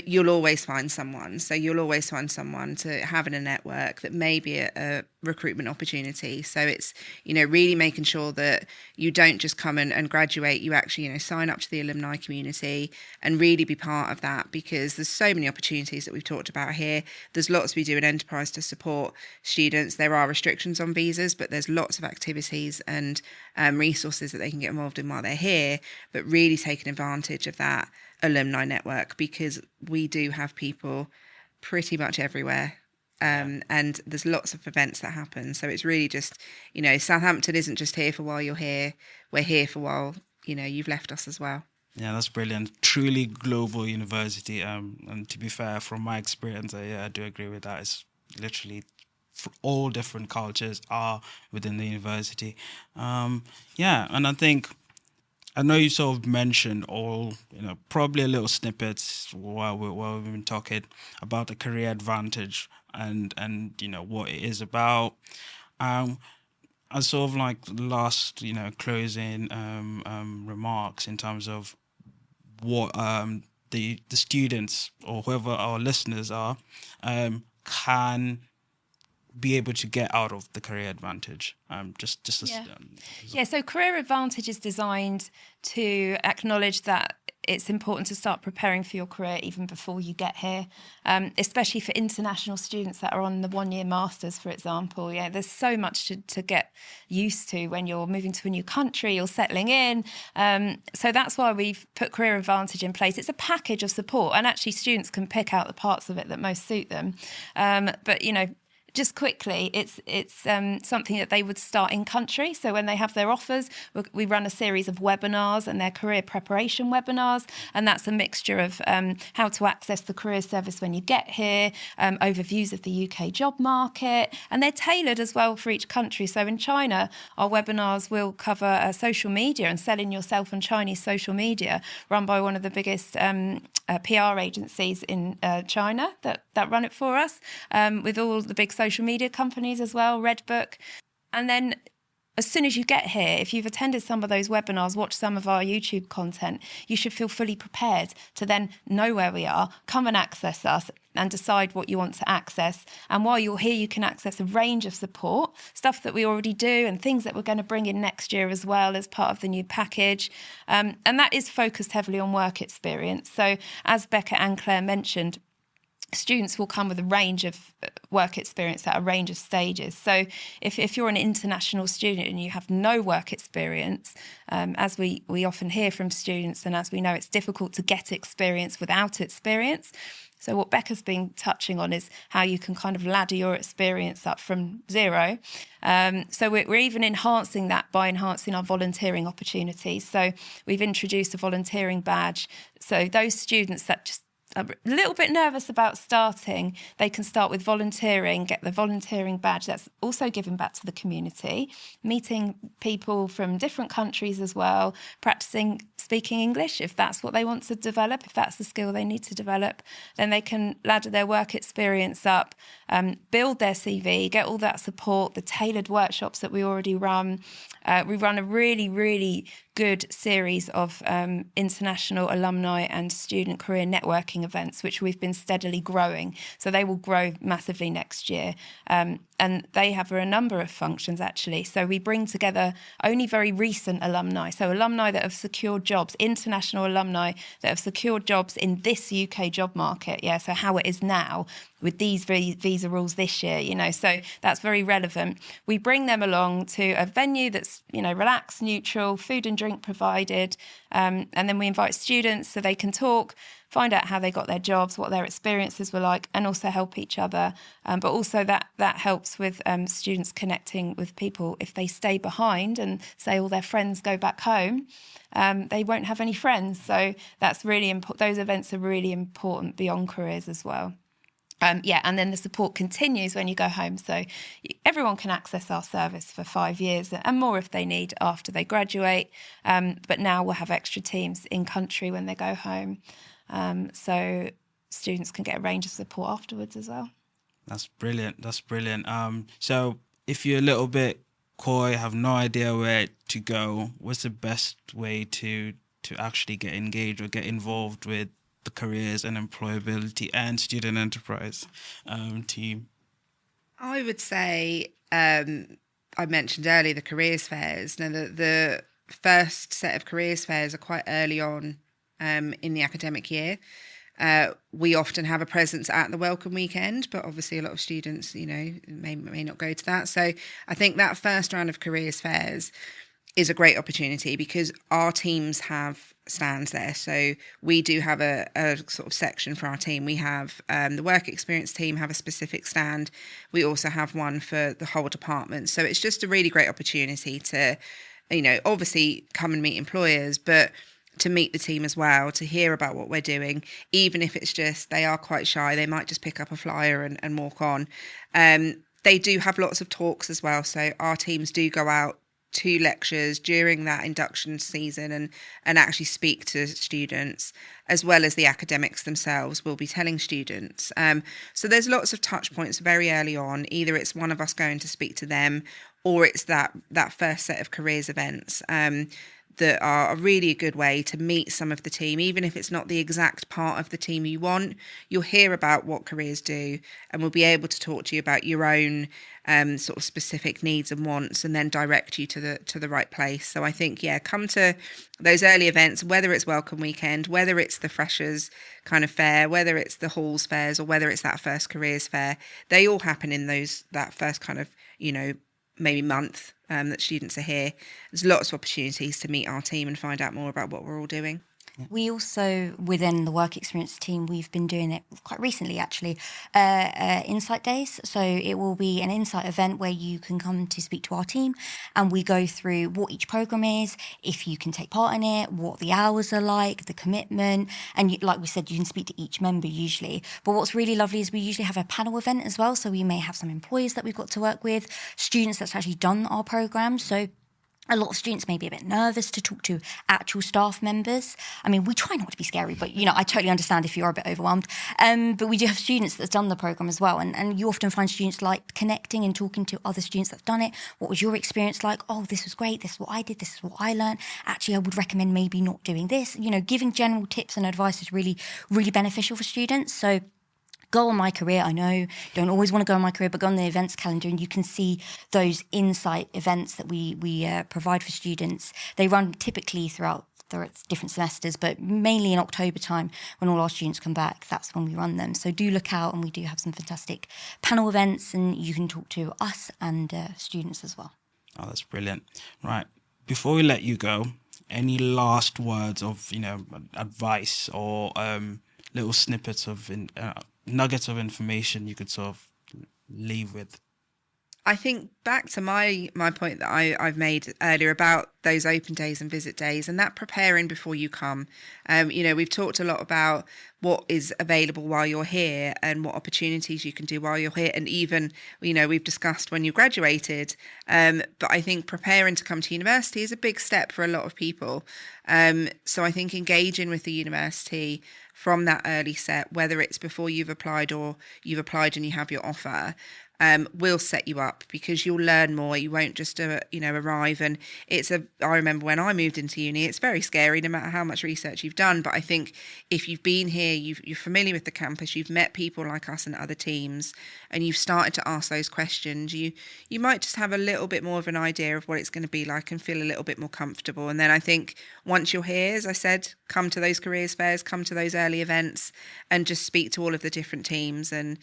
You'll always find someone. So you'll always find someone to have in a network that may be a recruitment opportunity. So it's, really making sure that you don't just come and graduate, you actually, sign up to the alumni community and really be part of that, because there's so many opportunities that we've talked about here. There's lots we do in enterprise to support students. There are restrictions on visas, but there's lots of activities and resources that they can get involved in while they're here, but really taking advantage of that alumni network, because we do have people pretty much everywhere. And there's lots of events that happen. So it's really just, Southampton isn't just here for while you're here. We're here for while, you've left us as well. Yeah, that's brilliant. Truly global university. And to be fair, from my experience, I do agree with that. It's literally all different cultures are within the university. And I know you sort of mentioned probably a little snippets while we've been talking about the career advantage and what it is about. As sort of like last, closing remarks in terms of what the students or whoever our listeners are can be able to get out of the career advantage. So career advantage is designed to acknowledge that it's important to start preparing for your career even before you get here, especially for international students that are on the 1-year masters, for example. Yeah, there's so much to get used to when you're moving to a new country, you're settling in. So that's why we've put career advantage in place. It's a package of support, and actually students can pick out the parts of it that most suit them. But just quickly, it's something that they would start in country. So when they have their offers, we run a series of webinars, and they're career preparation webinars. And that's a mixture of how to access the career service when you get here, overviews of the UK job market. And they're tailored as well for each country. So in China, our webinars will cover social media and selling yourself on Chinese social media, run by one of the biggest PR agencies in China that run it for us, with all the big social media companies as well, Redbook. And then as soon as you get here, if you've attended some of those webinars, watched some of our YouTube content, you should feel fully prepared to then know where we are, come and access us and decide what you want to access. And while you're here, you can access a range of support, stuff that we already do and things that we're going to bring in next year as well as part of the new package. And that is focused heavily on work experience. So as Becca and Claire mentioned, students will come with a range of work experience at a range of stages. So if you're an international student and you have no work experience, as we often hear from students, and as we know, it's difficult to get experience without experience. So what Becca's been touching on is how you can kind of ladder your experience up from zero. So we're even enhancing that by enhancing our volunteering opportunities. So we've introduced a volunteering badge. So those students that just a little bit nervous about starting, they can start with volunteering, get the volunteering badge. That's also giving back to the community, meeting people from different countries as well, practicing speaking English if that's what they want to develop, if that's the skill they need to develop. Then they can ladder their work experience up, build their CV, get all that support, the tailored workshops that we already run. We run a really, really good series of international alumni and student career networking events, which we've been steadily growing. So they will grow massively next year. And they have a number of functions, actually. So we bring together only very recent alumni. So alumni that have secured jobs, international alumni that have secured jobs in this UK job market. Yeah, so how it is now with these visa rules this year, so that's very relevant. We bring them along to a venue that's, relaxed, neutral, food and drink drink provided, and then we invite students so they can talk, find out how they got their jobs, what their experiences were like, and also help each other. But also that helps with students connecting with people. If they stay behind and say all their friends go back home, they won't have any friends. So that's really important. Those events are really important beyond careers as well. And then the support continues when you go home. So everyone can access our service for 5 years and more if they need after they graduate. But now we'll have extra teams in country when they go home. So students can get a range of support afterwards as well. That's brilliant. So if you're a little bit coy, have no idea where to go, what's the best way to actually get engaged or get involved with the careers and employability and student enterprise team? I would say, I mentioned earlier the careers fairs. Now, the first set of careers fairs are quite early on in the academic year. We often have a presence at the welcome weekend, but obviously a lot of students, may not go to that. So I think that first round of careers fairs is a great opportunity because our teams have stands there. So we do have a sort of section for our team. We have the work experience team have a specific stand. We also have one for the whole department. So it's just a really great opportunity to, obviously come and meet employers, but to meet the team as well, to hear about what we're doing, even if it's just, they are quite shy, they might just pick up a flyer and walk on. They do have lots of talks as well. So our teams do go out to lectures during that induction season and actually speak to students, as well as the academics themselves will be telling students. So there's lots of touch points very early on. Either it's one of us going to speak to them, or it's that first set of careers events that are a really good way to meet some of the team. Even if it's not the exact part of the team you want, you'll hear about what careers do, and we'll be able to talk to you about your own sort of specific needs and wants, and then direct you to the right place. So I think, come to those early events, whether it's welcome weekend, whether it's the freshers kind of fair, whether it's the halls fairs, or whether it's that first careers fair. They all happen in that first kind of, maybe month that students are here. There's lots of opportunities to meet our team and find out more about what we're all doing. We also, within the work experience team, we've been doing it quite recently, actually, Insight Days. So it will be an Insight event where you can come to speak to our team, and we go through what each program is, if you can take part in it, what the hours are like, the commitment, and like we said, you can speak to each member usually. But what's really lovely is we usually have a panel event as well. So we may have some employers that we've got to work with, students that's actually done our program. So a lot of students may be a bit nervous to talk to actual staff members. I mean, we try not to be scary, but, I totally understand if you're a bit overwhelmed. But we do have students that's done the programme as well. And you often find students like connecting and talking to other students that've done it. What was your experience like? Oh, this was great. This is what I did. This is what I learned. Actually, I would recommend maybe not doing this. Giving general tips and advice is really, really beneficial for students. So go on My Career. I know you don't always want to go on My Career, but go on the events calendar and you can see those insight events that we provide for students. They run typically throughout different semesters, but mainly in October time when all our students come back, that's when we run them. So do look out, and we do have some fantastic panel events, and you can talk to us and students as well. Oh, that's brilliant. Right. Before we let you go, any last words of, advice or little snippets of nuggets of information you could sort of leave with? I think back to my point that I've made earlier about those open days and visit days, and that preparing before you come. We've talked a lot about what is available while you're here and what opportunities you can do while you're here, and even we've discussed when you graduated. But I think preparing to come to university is a big step for a lot of people. So I think engaging with the university from that early set, whether it's before you've applied or you've applied and you have your offer, will set you up, because you'll learn more. You won't just arrive, and I remember when I moved into uni, it's very scary no matter how much research you've done. But I think if you've been here, you're familiar with the campus, you've met people like us and other teams, and you've started to ask those questions, you might just have a little bit more of an idea of what it's going to be like and feel a little bit more comfortable. And then I think once you're here, as I said, come to those careers fairs, come to those early events, and just speak to all of the different teams and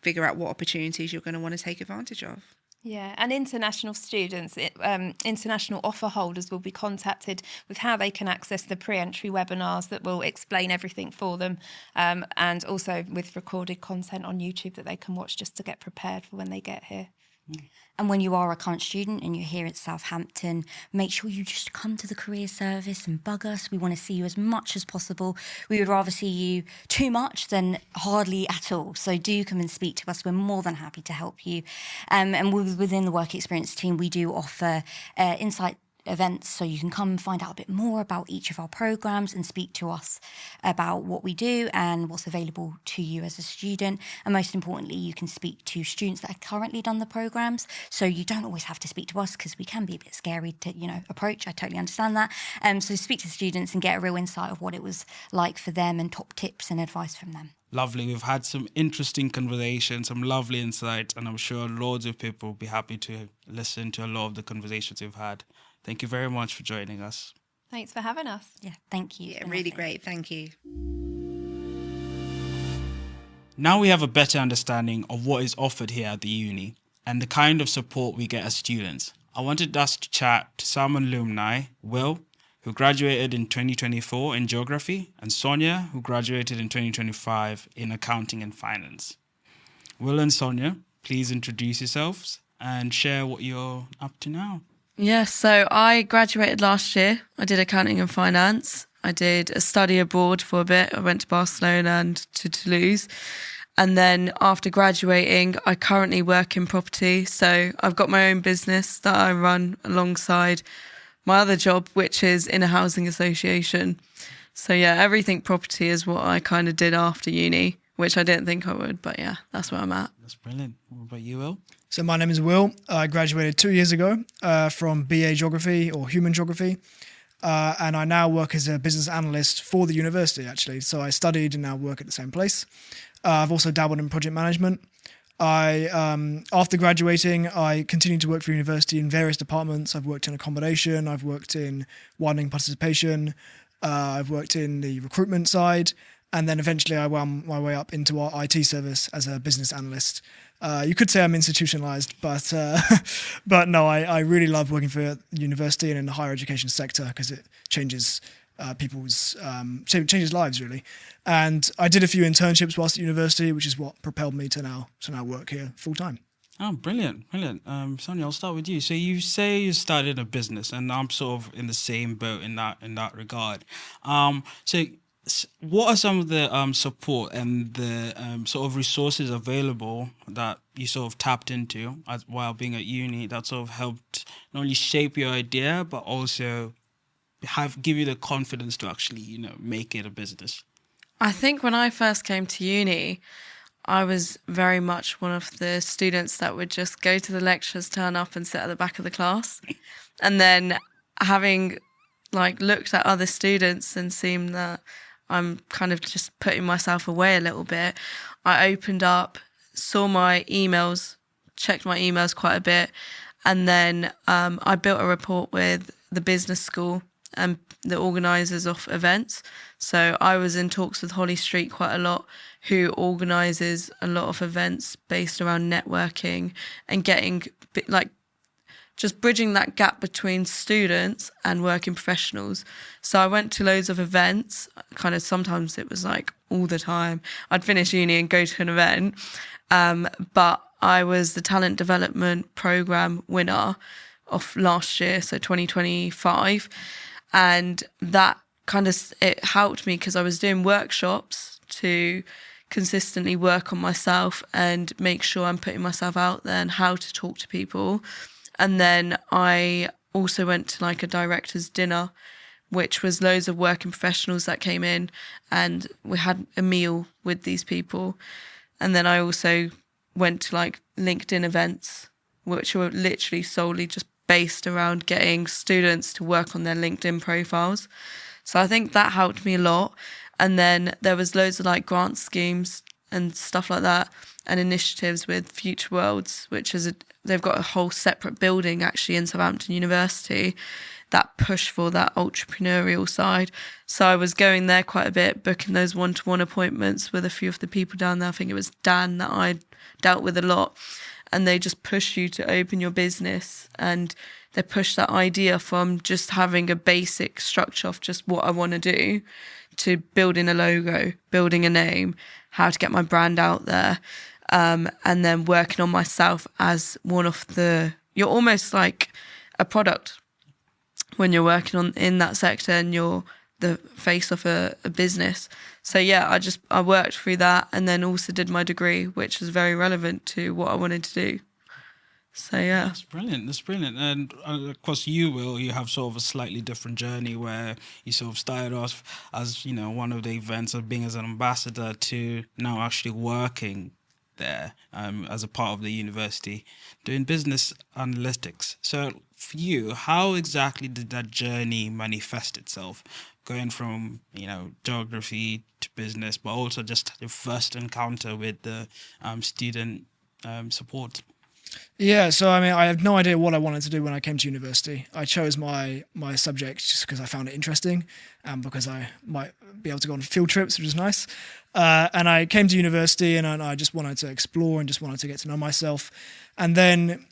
figure out what opportunities you're going to want to take advantage of. Yeah, and international students, international offer holders will be contacted with how they can access the pre-entry webinars that will explain everything for them, and also with recorded content on YouTube that they can watch just to get prepared for when they get here. And when you are a current student and you're here at Southampton, make sure you just come to the career service and bug us. We want to see you as much as possible. We would rather see you too much than hardly at all. So do come and speak to us. We're more than happy to help you. And within the work experience team, we do offer insight events, so you can come and find out a bit more about each of our programs and speak to us about what we do and what's available to you as a student. And most importantly, you can speak to students that have currently done the programs, so you don't always have to speak to us because we can be a bit scary to approach. I totally understand that. So speak to students and get a real insight of what it was like for them and top tips and advice from them. Lovely. We've had some interesting conversations, some lovely insights, and I'm sure loads of people will be happy to listen to a lot of the conversations we've had. Thank you very much for joining us. Thanks for having us. Yeah, thank you. Yeah, really great. Thank you. Now we have a better understanding of what is offered here at the uni and the kind of support we get as students. I wanted us to chat to some alumni, Will, who graduated in 2024 in geography, and Sonia, who graduated in 2025 in accounting and finance. Will and Sonia, please introduce yourselves and share what you're up to now. Yes, so I graduated last year. I did accounting and finance. I did a study abroad for a bit. I went to Barcelona and to Toulouse. And then after graduating, I currently work in property. So I've got my own business that I run alongside my other job, which is in a housing association. So yeah, everything property is what I kind of did after uni, which I didn't think I would. But yeah, that's where I'm at. That's brilliant. What about you, Will? So my name is Will. I graduated 2 years ago from BA Geography or Human Geography. And I now work as a business analyst for the university, actually. So I studied and now work at the same place. I've also dabbled in project management. After graduating, I continued to work for university in various departments. I've worked in accommodation. I've worked in widening participation. I've worked in the recruitment side. And then eventually I wound my way up into our IT service as a business analyst. You could say I'm institutionalized, but no, I really love working for university and in the higher education sector because it changes changes lives really. And I did a few internships whilst at university, which is what propelled me to now work here full time. Oh, brilliant. Sonia, I'll start with you. So you say you started a business, and I'm sort of in the same boat in that regard. So what are some of the support and the sort of resources available that you sort of tapped into while being at uni that sort of helped not only shape your idea, but also give you the confidence to actually, make it a business? I think when I first came to uni, I was very much one of the students that would just go to the lectures, turn up and sit at the back of the class. And then having looked at other students and seen that I'm kind of just putting myself away a little bit, I opened up, saw my emails, checked my emails quite a bit, and then I built a rapport with the business school and the organisers of events. So I was in talks with Holly Street quite a lot, who organises a lot of events based around networking and getting just bridging that gap between students and working professionals. So I went to loads of events, kind of sometimes it was all the time. I'd finish uni and go to an event, but I was the talent development programme winner of last year, so 2025. And that it helped me because I was doing workshops to consistently work on myself and make sure I'm putting myself out there and how to talk to people. And then I also went to a director's dinner, which was loads of working professionals that came in, and we had a meal with these people. And then I also went to LinkedIn events, which were literally solely just based around getting students to work on their LinkedIn profiles. So I think that helped me a lot. And then there was loads of grant schemes and stuff like that, and initiatives with Future Worlds, which is they've got a whole separate building actually in Southampton University that push for that entrepreneurial side. So I was going there quite a bit, booking those one-to-one appointments with a few of the people down there. I think it was Dan that I dealt with a lot. and they just push you to open your business, and they push that idea from just having a basic structure of just what I want to do to building a logo, building a name, how to get my brand out there, and then working on myself as one of you're almost like a product when you're working in that sector, and you're the face of a business. So yeah, I worked through that, and then also did my degree, which was very relevant to what I wanted to do. So yeah, that's brilliant. And of course, you have sort of a slightly different journey, where you sort of started off as, you know, one of the events of being as an ambassador to now actually working there as a part of the university doing business analytics. So for you, how exactly did that journey manifest itself, going from, you know, geography to business, but also just your first encounter with the student support? Yeah, so I mean, I had no idea what I wanted to do when I came to university. I chose my subject just because I found it interesting, and because I might be able to go on field trips, which is nice. And I came to university, and I just wanted to explore and just wanted to get to know myself. And then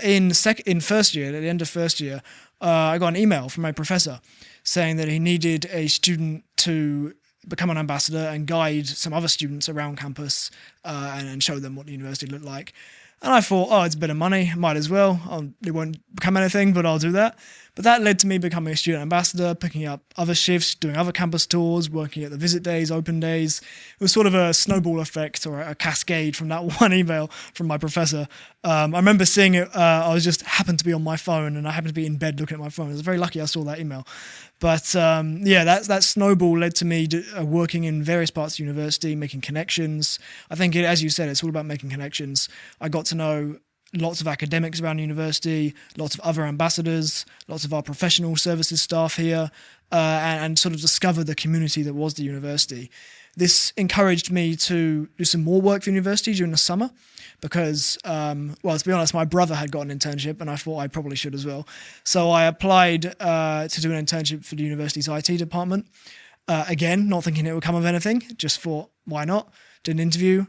in first year, at the end of first year, I got an email from my professor saying that he needed a student to become an ambassador and guide some other students around campus and show them what the university looked like. And I thought, oh, it's a bit of money, might as well. It won't become anything, but I'll do that. But that led to me becoming a student ambassador, picking up other shifts, doing other campus tours, working at the visit days, open days. It was sort of a snowball effect, or a cascade from that one email from my professor. I remember seeing it, I was just happened to be on my phone, and I happened to be in bed looking at my phone. I was very lucky I saw that email. But that snowball led to me working in various parts of the university, making connections. I think, as you said, it's all about making connections. I got to know lots of academics around the university, lots of other ambassadors, lots of our professional services staff here, and sort of discover the community that was the university. This encouraged me to do some more work for the university during the summer because, to be honest, my brother had got an internship and I thought I probably should as well. So I applied to do an internship for the university's IT department. Again, not thinking it would come of anything, just thought, why not? Did an interview.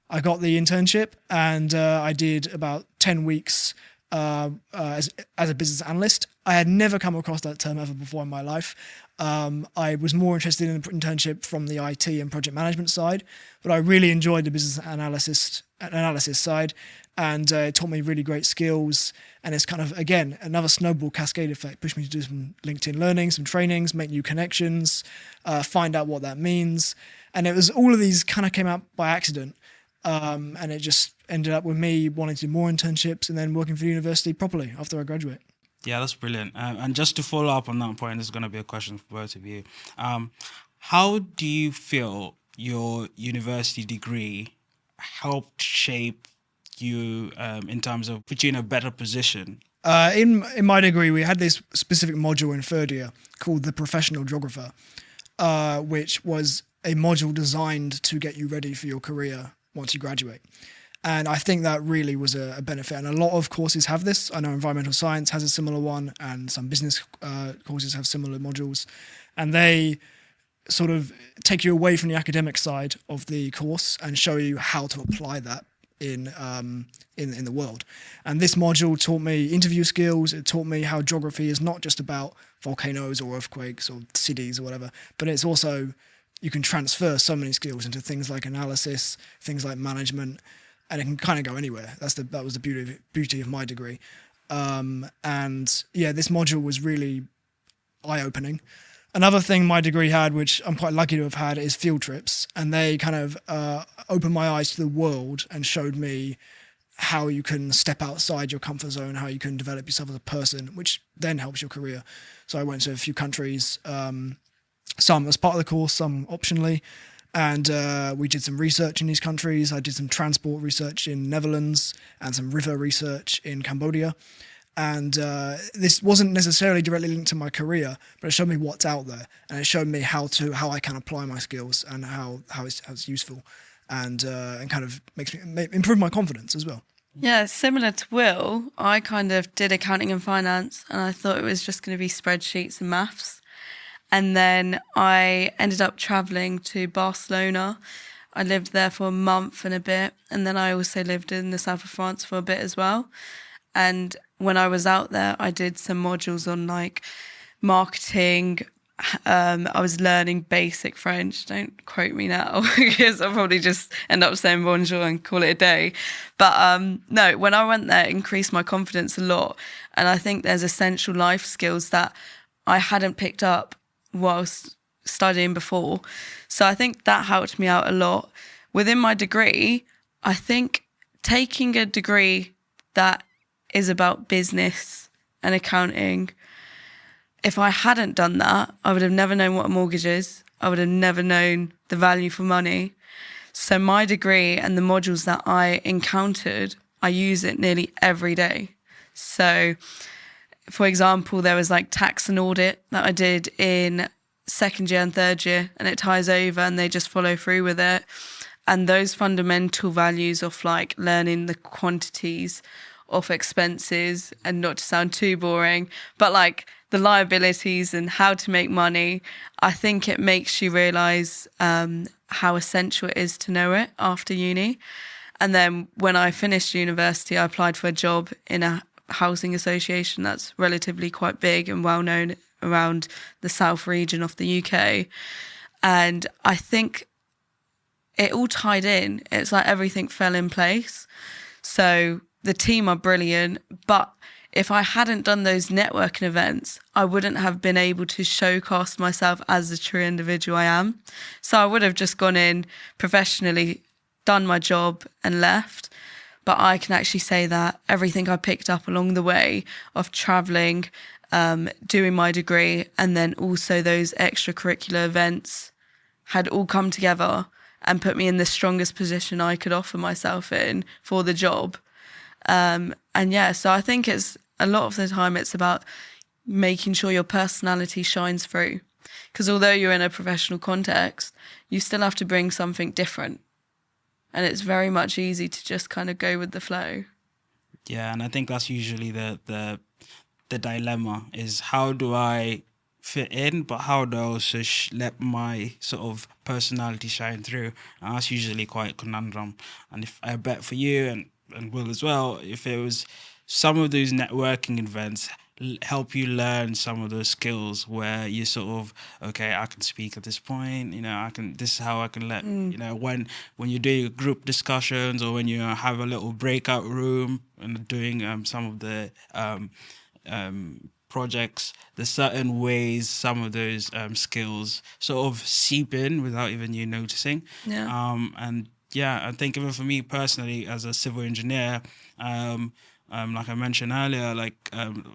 I got the internship, and I did about 10 weeks as a business analyst. I had never come across that term ever before in my life. I was more interested in the internship from the IT and project management side, but I really enjoyed the business analysis side, and it taught me really great skills. And it's kind of, again, another snowball cascade effect, pushed me to do some LinkedIn learning, some trainings, make new connections, find out what that means. And it was all of these kind of came out by accident. And it just ended up with me wanting to do more internships and then working for the university properly after I graduate. Yeah, that's brilliant. And just to follow up on that point, this is going to be a question for both of you. How do you feel your university degree helped shape you in terms of put you in a better position? In my degree, we had this specific module in third year called the Professional Geographer, which was a module designed to get you ready for your career once you graduate. And I think that really was a benefit. And a lot of courses have this. I know environmental science has a similar one, and some business courses have similar modules. And they sort of take you away from the academic side of the course and show you how to apply that in the world. And this module taught me interview skills. It taught me how geography is not just about volcanoes or earthquakes or cities or whatever, but it's also, you can transfer so many skills into things like analysis, things like management, and it can kind of go anywhere. That was the beauty of my degree. And yeah, this module was really eye-opening. Another thing my degree had, which I'm quite lucky to have had, is field trips. And they kind of opened my eyes to the world and showed me how you can step outside your comfort zone, how you can develop yourself as a person, which then helps your career. So I went to a few countries, some as part of the course, some optionally. And we did some research in these countries. I did some transport research in Netherlands and some river research in Cambodia. And this wasn't necessarily directly linked to my career, but it showed me what's out there, and it showed me how I can apply my skills and how it's useful, and kind of makes me improve my confidence as well. Yeah, similar to Will, I kind of did accounting and finance, and I thought it was just going to be spreadsheets and maths. And then I ended up traveling to Barcelona I lived there for a month and a bit, and then I also lived in the south of France for a bit as well. And when I was out there, I did some modules on like marketing. I was learning basic French. Don't quote me now because I'll probably just end up saying bonjour and call it a day. But no, when I went there, it increased my confidence a lot. And I think there's essential life skills that I hadn't picked up whilst studying before. So I think that helped me out a lot. Within my degree, I think taking a degree that is about business and accounting, if I hadn't done that, I would have never known what a mortgage is. I would have never known the value for money. So my degree and the modules that I encountered, I use it nearly every day. So, for example, there was like tax and audit that I did in second year and third year, and it ties over and they just follow through with it. And those fundamental values of like learning the quantities of expenses, and not to sound too boring, but like the liabilities and how to make money, I think it makes you realise how essential it is to know it after uni. And then when I finished university, I applied for a job in a housing association that's relatively quite big and well known around the south region of the UK. And I think it all tied in. It's like everything fell in place. So the team are brilliant, but if I hadn't done those networking events, I wouldn't have been able to showcase myself as the true individual I am. So I would have just gone in professionally, done my job and left. But I can actually say that everything I picked up along the way of travelling, doing my degree, and then also those extracurricular events had all come together and put me in the strongest position I could offer myself in for the job. And yeah, so I think it's a lot of the time it's about making sure your personality shines through. Because although you're in a professional context, you still have to bring something different. And it's very much easy to just kind of go with the flow. Yeah, and I think that's usually the dilemma is how do I fit in, but how do I also let my sort of personality shine through? And that's usually quite a conundrum. And if I bet for you and Will as well, if it was some of those networking events help you learn some of those skills where you sort of, okay, I can speak at this point, this is how I can let, when you're doing group discussions or when you have a little breakout room and doing some of the projects, there's certain ways some of those skills sort of seep in without even you noticing. Yeah. And yeah, I think even for me personally as a civil engineer, like I mentioned earlier,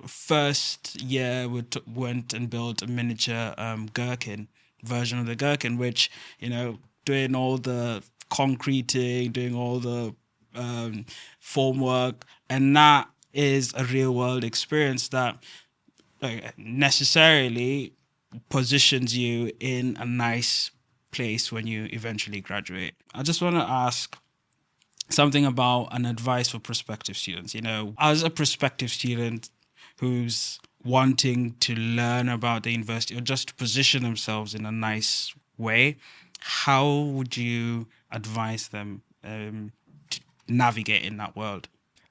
first year we went and built a miniature gherkin version of the gherkin, which, doing all the concreting, doing all the formwork, and that is a real world experience that necessarily positions you in a nice place when you eventually graduate. I just want to ask something about an advice for prospective students. As a prospective student who's wanting to learn about the university or just to position themselves in a nice way, how would you advise them to navigate in that world?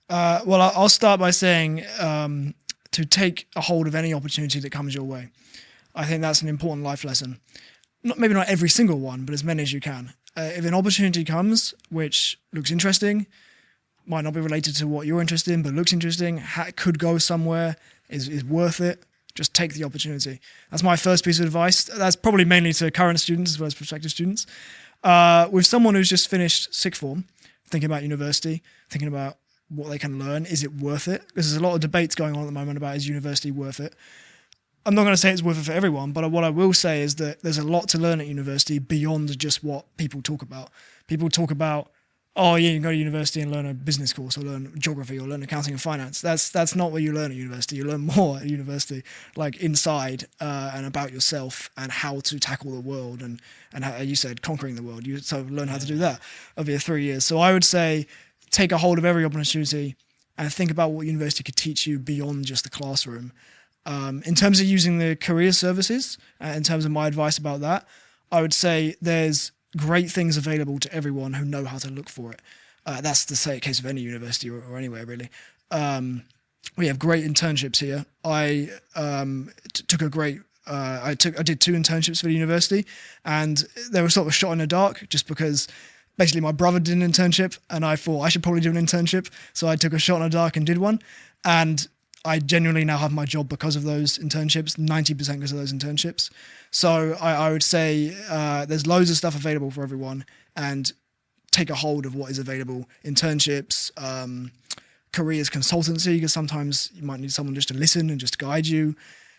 Well, I'll start by saying to take a hold of any opportunity that comes your way. I think that's an important life lesson. Maybe not every single one, but as many as you can. If an opportunity comes which looks interesting, might not be related to what you're interested in, but looks interesting, could go somewhere, is worth it, just take the opportunity. That's my first piece of advice. That's probably mainly to current students as well as prospective students. With someone who's just finished sixth form, thinking about university, thinking about what they can learn, is it worth it? Because there's a lot of debates going on at the moment about is university worth it? I'm not going to say it's worth it for everyone, but what I will say is that there's a lot to learn at university beyond just what people talk about. People talk about, oh yeah, you can go to university and learn a business course or learn geography or learn accounting and finance. That's not what you learn at university. You learn more at university, like inside and about yourself and how to tackle the world and how you said conquering the world. You sort of learn how to do that over your 3 years. So I would say take a hold of every opportunity and think about what university could teach you beyond just the classroom. In terms of using the career services, in terms of my advice about that, I would say there's great things available to everyone who know how to look for it. That's the case of any university or anywhere really. We have great internships here. I did 2 internships for the university, and they were sort of a shot in the dark just because basically my brother did an internship and I thought I should probably do an internship. So I took a shot in the dark and did one. And I genuinely now have my job because of those internships, 90% because of those internships. So I would say there's loads of stuff available for everyone, and take a hold of what is available. Internships, careers consultancy, because sometimes you might need someone just to listen and just guide you.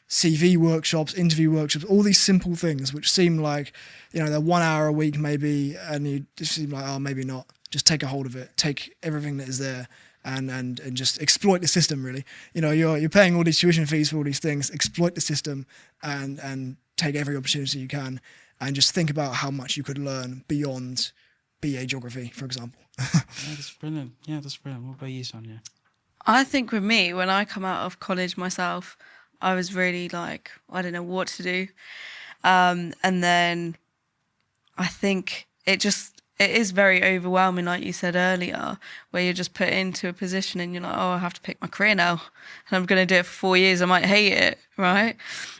CV workshops, interview workshops, all these simple things which seem like, they're 1 hour a week maybe, and you just seem like, oh, maybe not. Just take a hold of it. Take everything that is there and just exploit the system, really. You're paying all these tuition fees for all these things. Exploit the system and take every opportunity you can, and just think about how much you could learn beyond BA Geography, for example. That's brilliant. Yeah, that's brilliant. What about you, Sonia? I think with me, when I come out of college myself, I was really like, I don't know what to do. And then I think it is very overwhelming, like you said earlier, where you're just put into a position and you're like, oh, I have to pick my career now. And I'm going to do it for 4 years. I might hate it, right?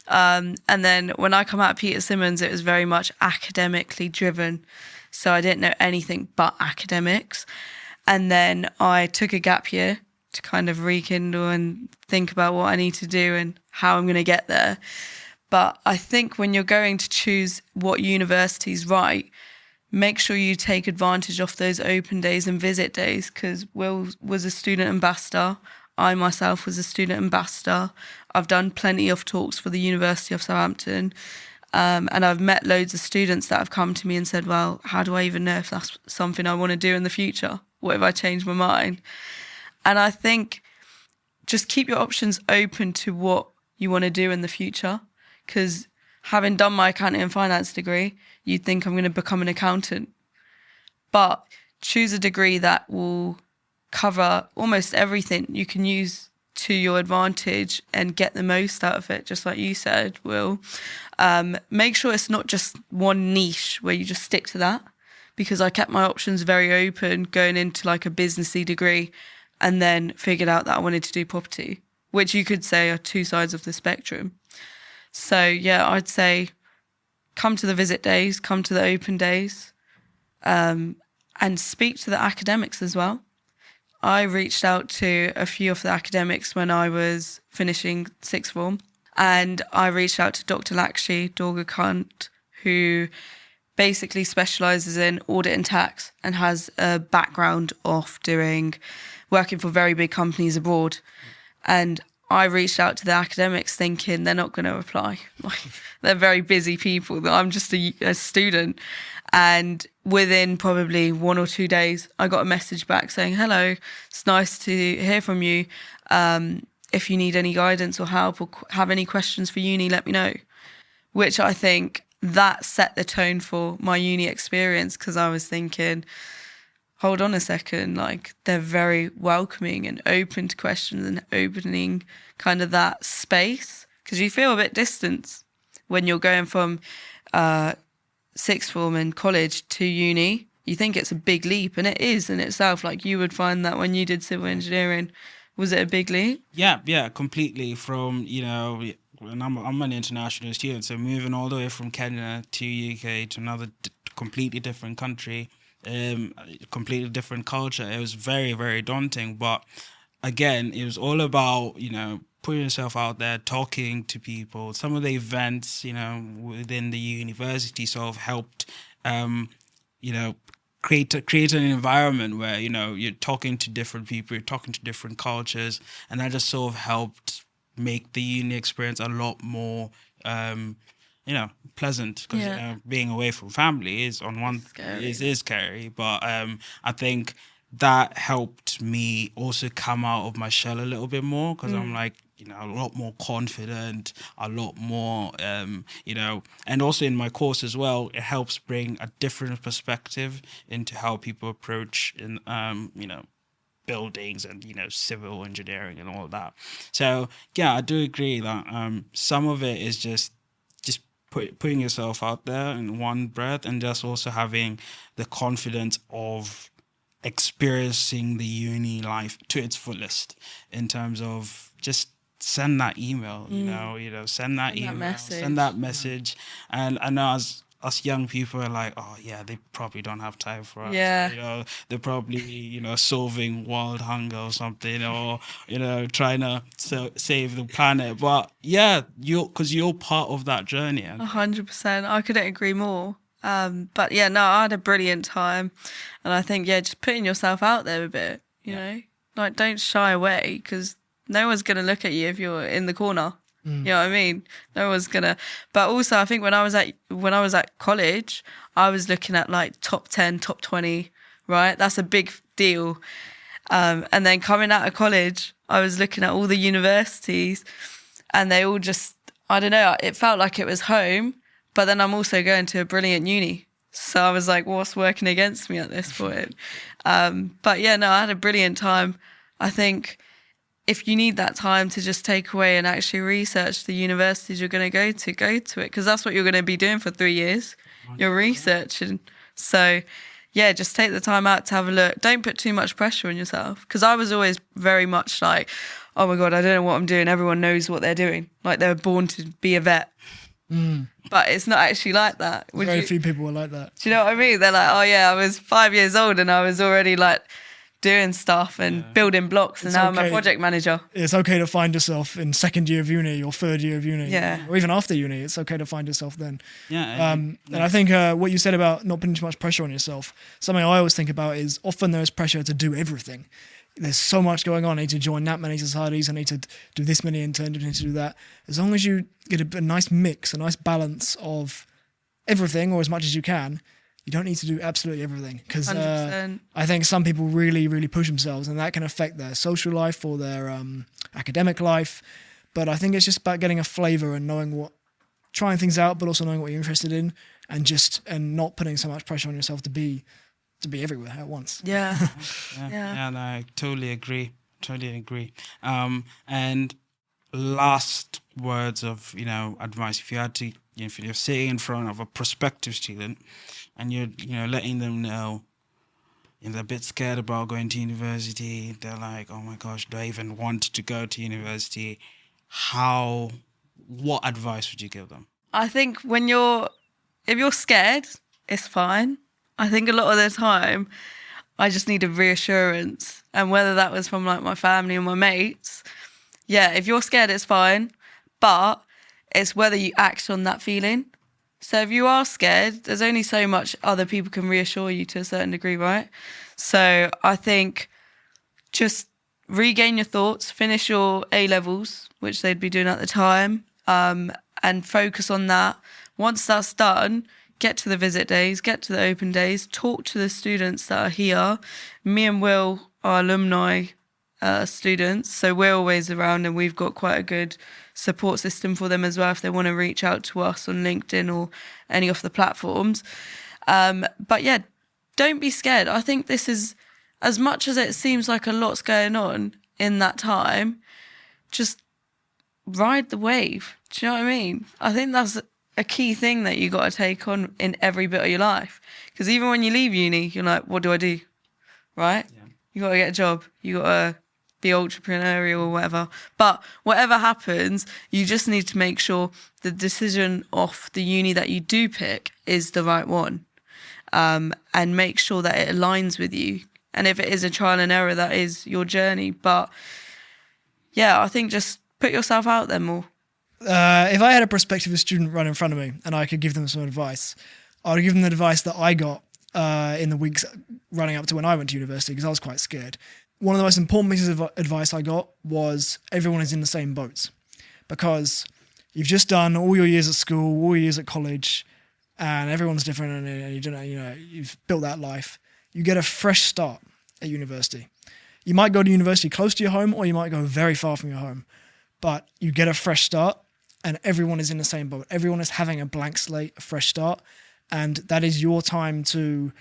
And then when I come out of Peter Simmons, it was very much academically driven. So I didn't know anything but academics. And then I took a gap year to kind of rekindle and think about what I need to do and how I'm going to get there. But I think when you're going to choose what university's right, make sure you take advantage of those open days and visit days, because Will was a student ambassador. I myself was a student ambassador. I've done plenty of talks for the University of Southampton. And I've met loads of students that have come to me and said, well, how do I even know if that's something I want to do in the future? What if I change my mind? And I think just keep your options open to what you want to do in the future, because having done my accounting and finance degree, you'd think I'm going to become an accountant. But choose a degree that will cover almost everything you can use to your advantage and get the most out of it, just like you said, Will. Make sure it's not just one niche where you just stick to that, because I kept my options very open going into like a businessy degree, and then figured out that I wanted to do property, which you could say are 2 sides of the spectrum. So yeah, I'd say come to the visit days, come to the open days, and speak to the academics as well. I reached out to a few of the academics when I was finishing sixth form, and I reached out to Dr. Lakshmi Dorgakant, who basically specialises in audit and tax and has a background of working for very big companies abroad. And I reached out to the academics thinking they're not going to reply. They're very busy people. I'm just a student. And within probably 1 or 2 days, I got a message back saying, hello, it's nice to hear from you. If you need any guidance or help or have any questions for uni, let me know. Which I think that set the tone for my uni experience, because I was thinking, hold on a second, like they're very welcoming and open to questions and opening kind of that space, because you feel a bit distant when you're going from sixth form in college to uni. You think it's a big leap, and it is in itself. Like you would find that when you did civil engineering, was it a big leap? Yeah, completely. From, and I'm an international student, so moving all the way from Kenya to UK to another completely different country, completely different culture. It was very, very daunting. But again, it was all about, putting yourself out there, talking to people. Some of the events, within the university sort of helped, create an environment where, you're talking to different people, you're talking to different cultures. And that just sort of helped make the uni experience a lot more, pleasant, because being away from family is is scary. But I think that helped me also come out of my shell a little bit more, because I'm like, a lot more confident, a lot more, and also in my course as well, it helps bring a different perspective into how people approach buildings and, civil engineering and all of that. So, yeah, I do agree that some of it is just putting yourself out there in one breath, and just also having the confidence of experiencing the uni life to its fullest, in terms of just send that email, send that email, send that message. And I know as us young people are like, oh yeah, they probably don't have time for us. Yeah. They're probably, solving world hunger or something, or, trying to save the planet. But yeah, because you're part of that journey. 100%. I couldn't agree more. But yeah, no, I had a brilliant time. And I think, just putting yourself out there a bit, you know, like don't shy away, because no one's going to look at you if you're in the corner. You know what I mean? No one's gonna. But also, I think when I was at college, I was looking at like top 10, top 20, right? That's a big deal. And then coming out of college, I was looking at all the universities, and they all just, I don't know, it felt like it was home. But then I'm also going to a brilliant uni, so I was like, what's working against me at this point? But yeah, no, I had a brilliant time. I think if you need that time to just take away and actually research the universities you're going to go to it, because that's what you're going to be doing for 3 years. You're researching. So, yeah, just take the time out to have a look. Don't put too much pressure on yourself, because I was always very much like, oh my God, I don't know what I'm doing. Everyone knows what they're doing. Like, they were born to be a vet. But it's not actually like that. Very few people are like that. Do you know what I mean? They're like, oh yeah, I was 5 years old and I was already like doing stuff and building blocks, and now I'm a project manager. It's okay to find yourself in second year of uni or third year of uni, or even after uni. It's okay to find yourself then. And I think what you said about not putting too much pressure on yourself, something I always think about is often there's pressure to do everything. There's so much going on. I need to join that many societies. I need to do this many internships. I need to do that. As long as you get a nice mix, a nice balance of everything, or as much as you can, you don't need to do absolutely everything, because I think some people really, really push themselves, and that can affect their social life or their academic life. But I think it's just about getting a flavour and trying things out, but also knowing what you're interested in, and not putting so much pressure on yourself to be everywhere at once. Yeah, no, I totally agree. And last words of advice, if you had to, if you're sitting in front of a prospective student and you're letting them know they're a bit scared about going to university, they're like, oh my gosh, do I even want to go to university? What advice would you give them? I think if you're scared, it's fine. I think a lot of the time I just needed reassurance, and whether that was from like my family or my mates, if you're scared, it's fine, but it's whether you act on that feeling. So if you are scared, there's only so much other people can reassure you to a certain degree, right? So I think just regain your thoughts, finish your A-levels, which they'd be doing at the time, and focus on that. Once that's done, get to the visit days, get to the open days, talk to the students that are here. Me and Will are alumni students, so we're always around, and we've got quite a good support system for them as well if they want to reach out to us on LinkedIn or any of the platforms. But yeah, don't be scared. I think this is, as much as it seems like a lot's going on in that time, just ride the wave. Do you know what I mean? I think that's a key thing that you got to take on in every bit of your life. Because even when you leave uni, you're like, what do I do? Right? Yeah. You got to get a job. You got to be entrepreneurial or whatever. But whatever happens, you just need to make sure the decision of the uni that you do pick is the right one. And make sure that it aligns with you. And if it is a trial and error, that is your journey. But yeah, I think just put yourself out there more. If I had a prospective student right in front of me and I could give them some advice, I would give them the advice that I got in the weeks running up to when I went to university, because I was quite scared. One of the most important pieces of advice I got was everyone is in the same boat, because you've just done all your years at school, all your years at college, and everyone's different, and you don't know, you've built that life. You get a fresh start at university. You might go to university close to your home, or you might go very far from your home, but you get a fresh start, and everyone is in the same boat. Everyone is having a blank slate, a fresh start, and that is your time to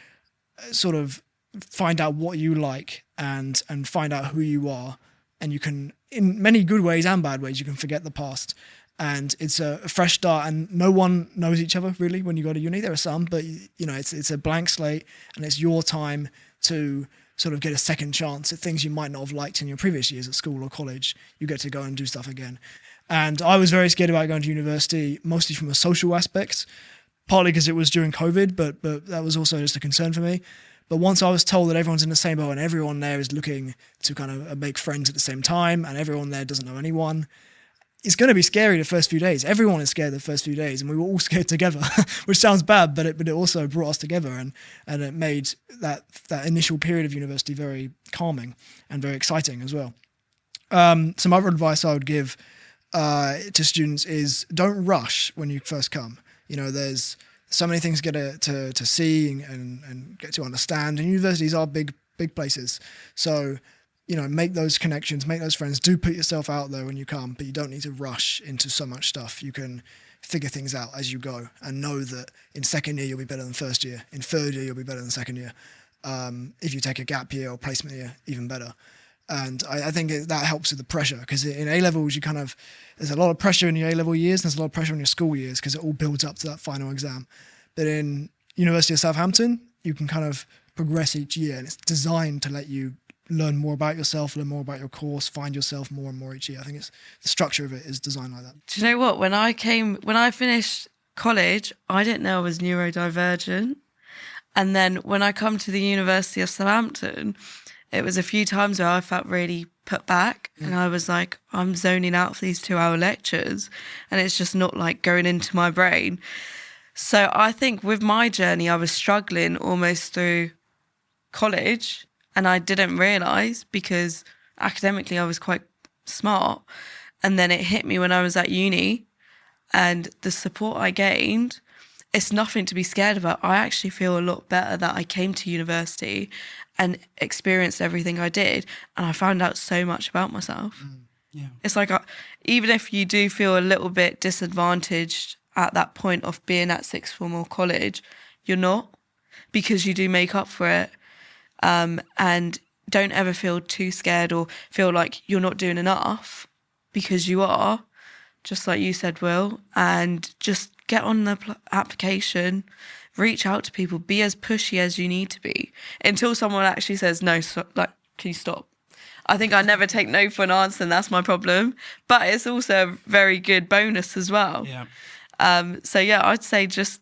sort of find out what you like and find out who you are. And you can, in many good ways and bad ways, you can forget the past and it's a fresh start, and no one knows each other really when you go to uni. There are some, but it's a blank slate, and it's your time to sort of get a second chance at things you might not have liked in your previous years at school or college. You get to go and do stuff again. And I was very scared about going to university, mostly from a social aspect, partly because it was during COVID, but that was also just a concern for me. But once I was told that everyone's in the same boat and everyone there is looking to kind of make friends at the same time, and everyone there doesn't know anyone, it's going to be scary the first few days. Everyone is scared the first few days, and we were all scared together, which sounds bad, but it also brought us together, and it made that initial period of university very calming and very exciting as well. Some other advice I would give to students is don't rush when you first come. There's so many things to get to see and get to understand, and universities are big places. So make those connections, make those friends. Do put yourself out there when you come, but you don't need to rush into so much stuff. You can figure things out as you go, and know that in second year you'll be better than first year. In third year you'll be better than second year. If you take a gap year or placement year, even better. And I think that helps with the pressure, because in A-levels there's a lot of pressure in your A-level years, and there's a lot of pressure in your school years because it all builds up to that final exam. But in University of Southampton, you can kind of progress each year, and it's designed to let you learn more about yourself, learn more about your course, find yourself more and more each year. I think the structure of it is designed like that. Do you know what? When I finished college, I didn't know I was neurodivergent. And then when I come to the University of Southampton, it was a few times where I felt really put back, and I was like, I'm zoning out for these 2-hour lectures, and it's just not like going into my brain. So I think with my journey, I was struggling almost through college, and I didn't realise, because academically I was quite smart. And then it hit me when I was at uni, and the support I gained, it's nothing to be scared about. I actually feel a lot better that I came to university and experienced everything I did, and I found out so much about myself. Yeah. It's like, even if you do feel a little bit disadvantaged at that point of being at sixth form or college, you're not, because you do make up for it. And don't ever feel too scared or feel like you're not doing enough, because you are, just like you said, Will, and just get on the application, reach out to people, be as pushy as you need to be until someone actually says, no, can you stop? I think I never take no for an answer, and that's my problem. But it's also a very good bonus as well. Yeah. So yeah, I'd say just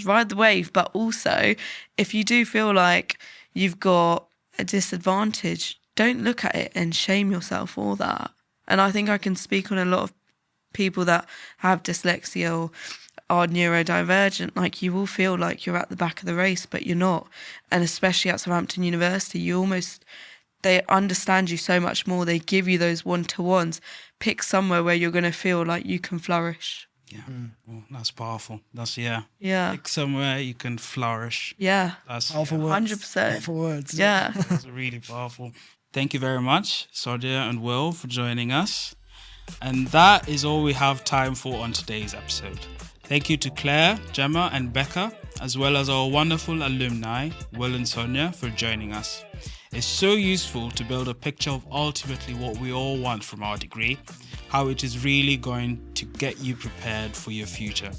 ride the wave. But also, if you do feel like you've got a disadvantage, don't look at it and shame yourself for that. And I think I can speak on a lot of people that have dyslexia or are neurodivergent. Like, you will feel like you're at the back of the race, but you're not. And especially at Southampton University, they understand you so much more. They give you those one-to-ones. Pick somewhere where you're going to feel like you can flourish. Yeah. Well, that's powerful. Yeah. Like somewhere you can flourish. Yeah. That's powerful words. 100%. Powerful words. Yeah. That's really powerful. Thank you very much, Sonia and Will, for joining us. And that is all we have time for on today's episode. Thank you to Claire, Gemma and Becca, as well as our wonderful alumni, Will and Sonia, for joining us. It's so useful to build a picture of ultimately what we all want from our degree, how it is really going to get you prepared for your future.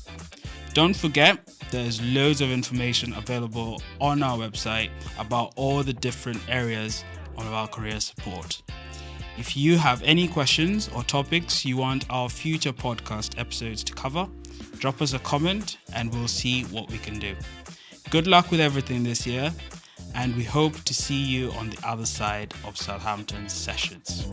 Don't forget, there's loads of information available on our website about all the different areas of our career support. If you have any questions or topics you want our future podcast episodes to cover, drop us a comment and we'll see what we can do. Good luck with everything this year, and we hope to see you on the other side of Southampton Sessions.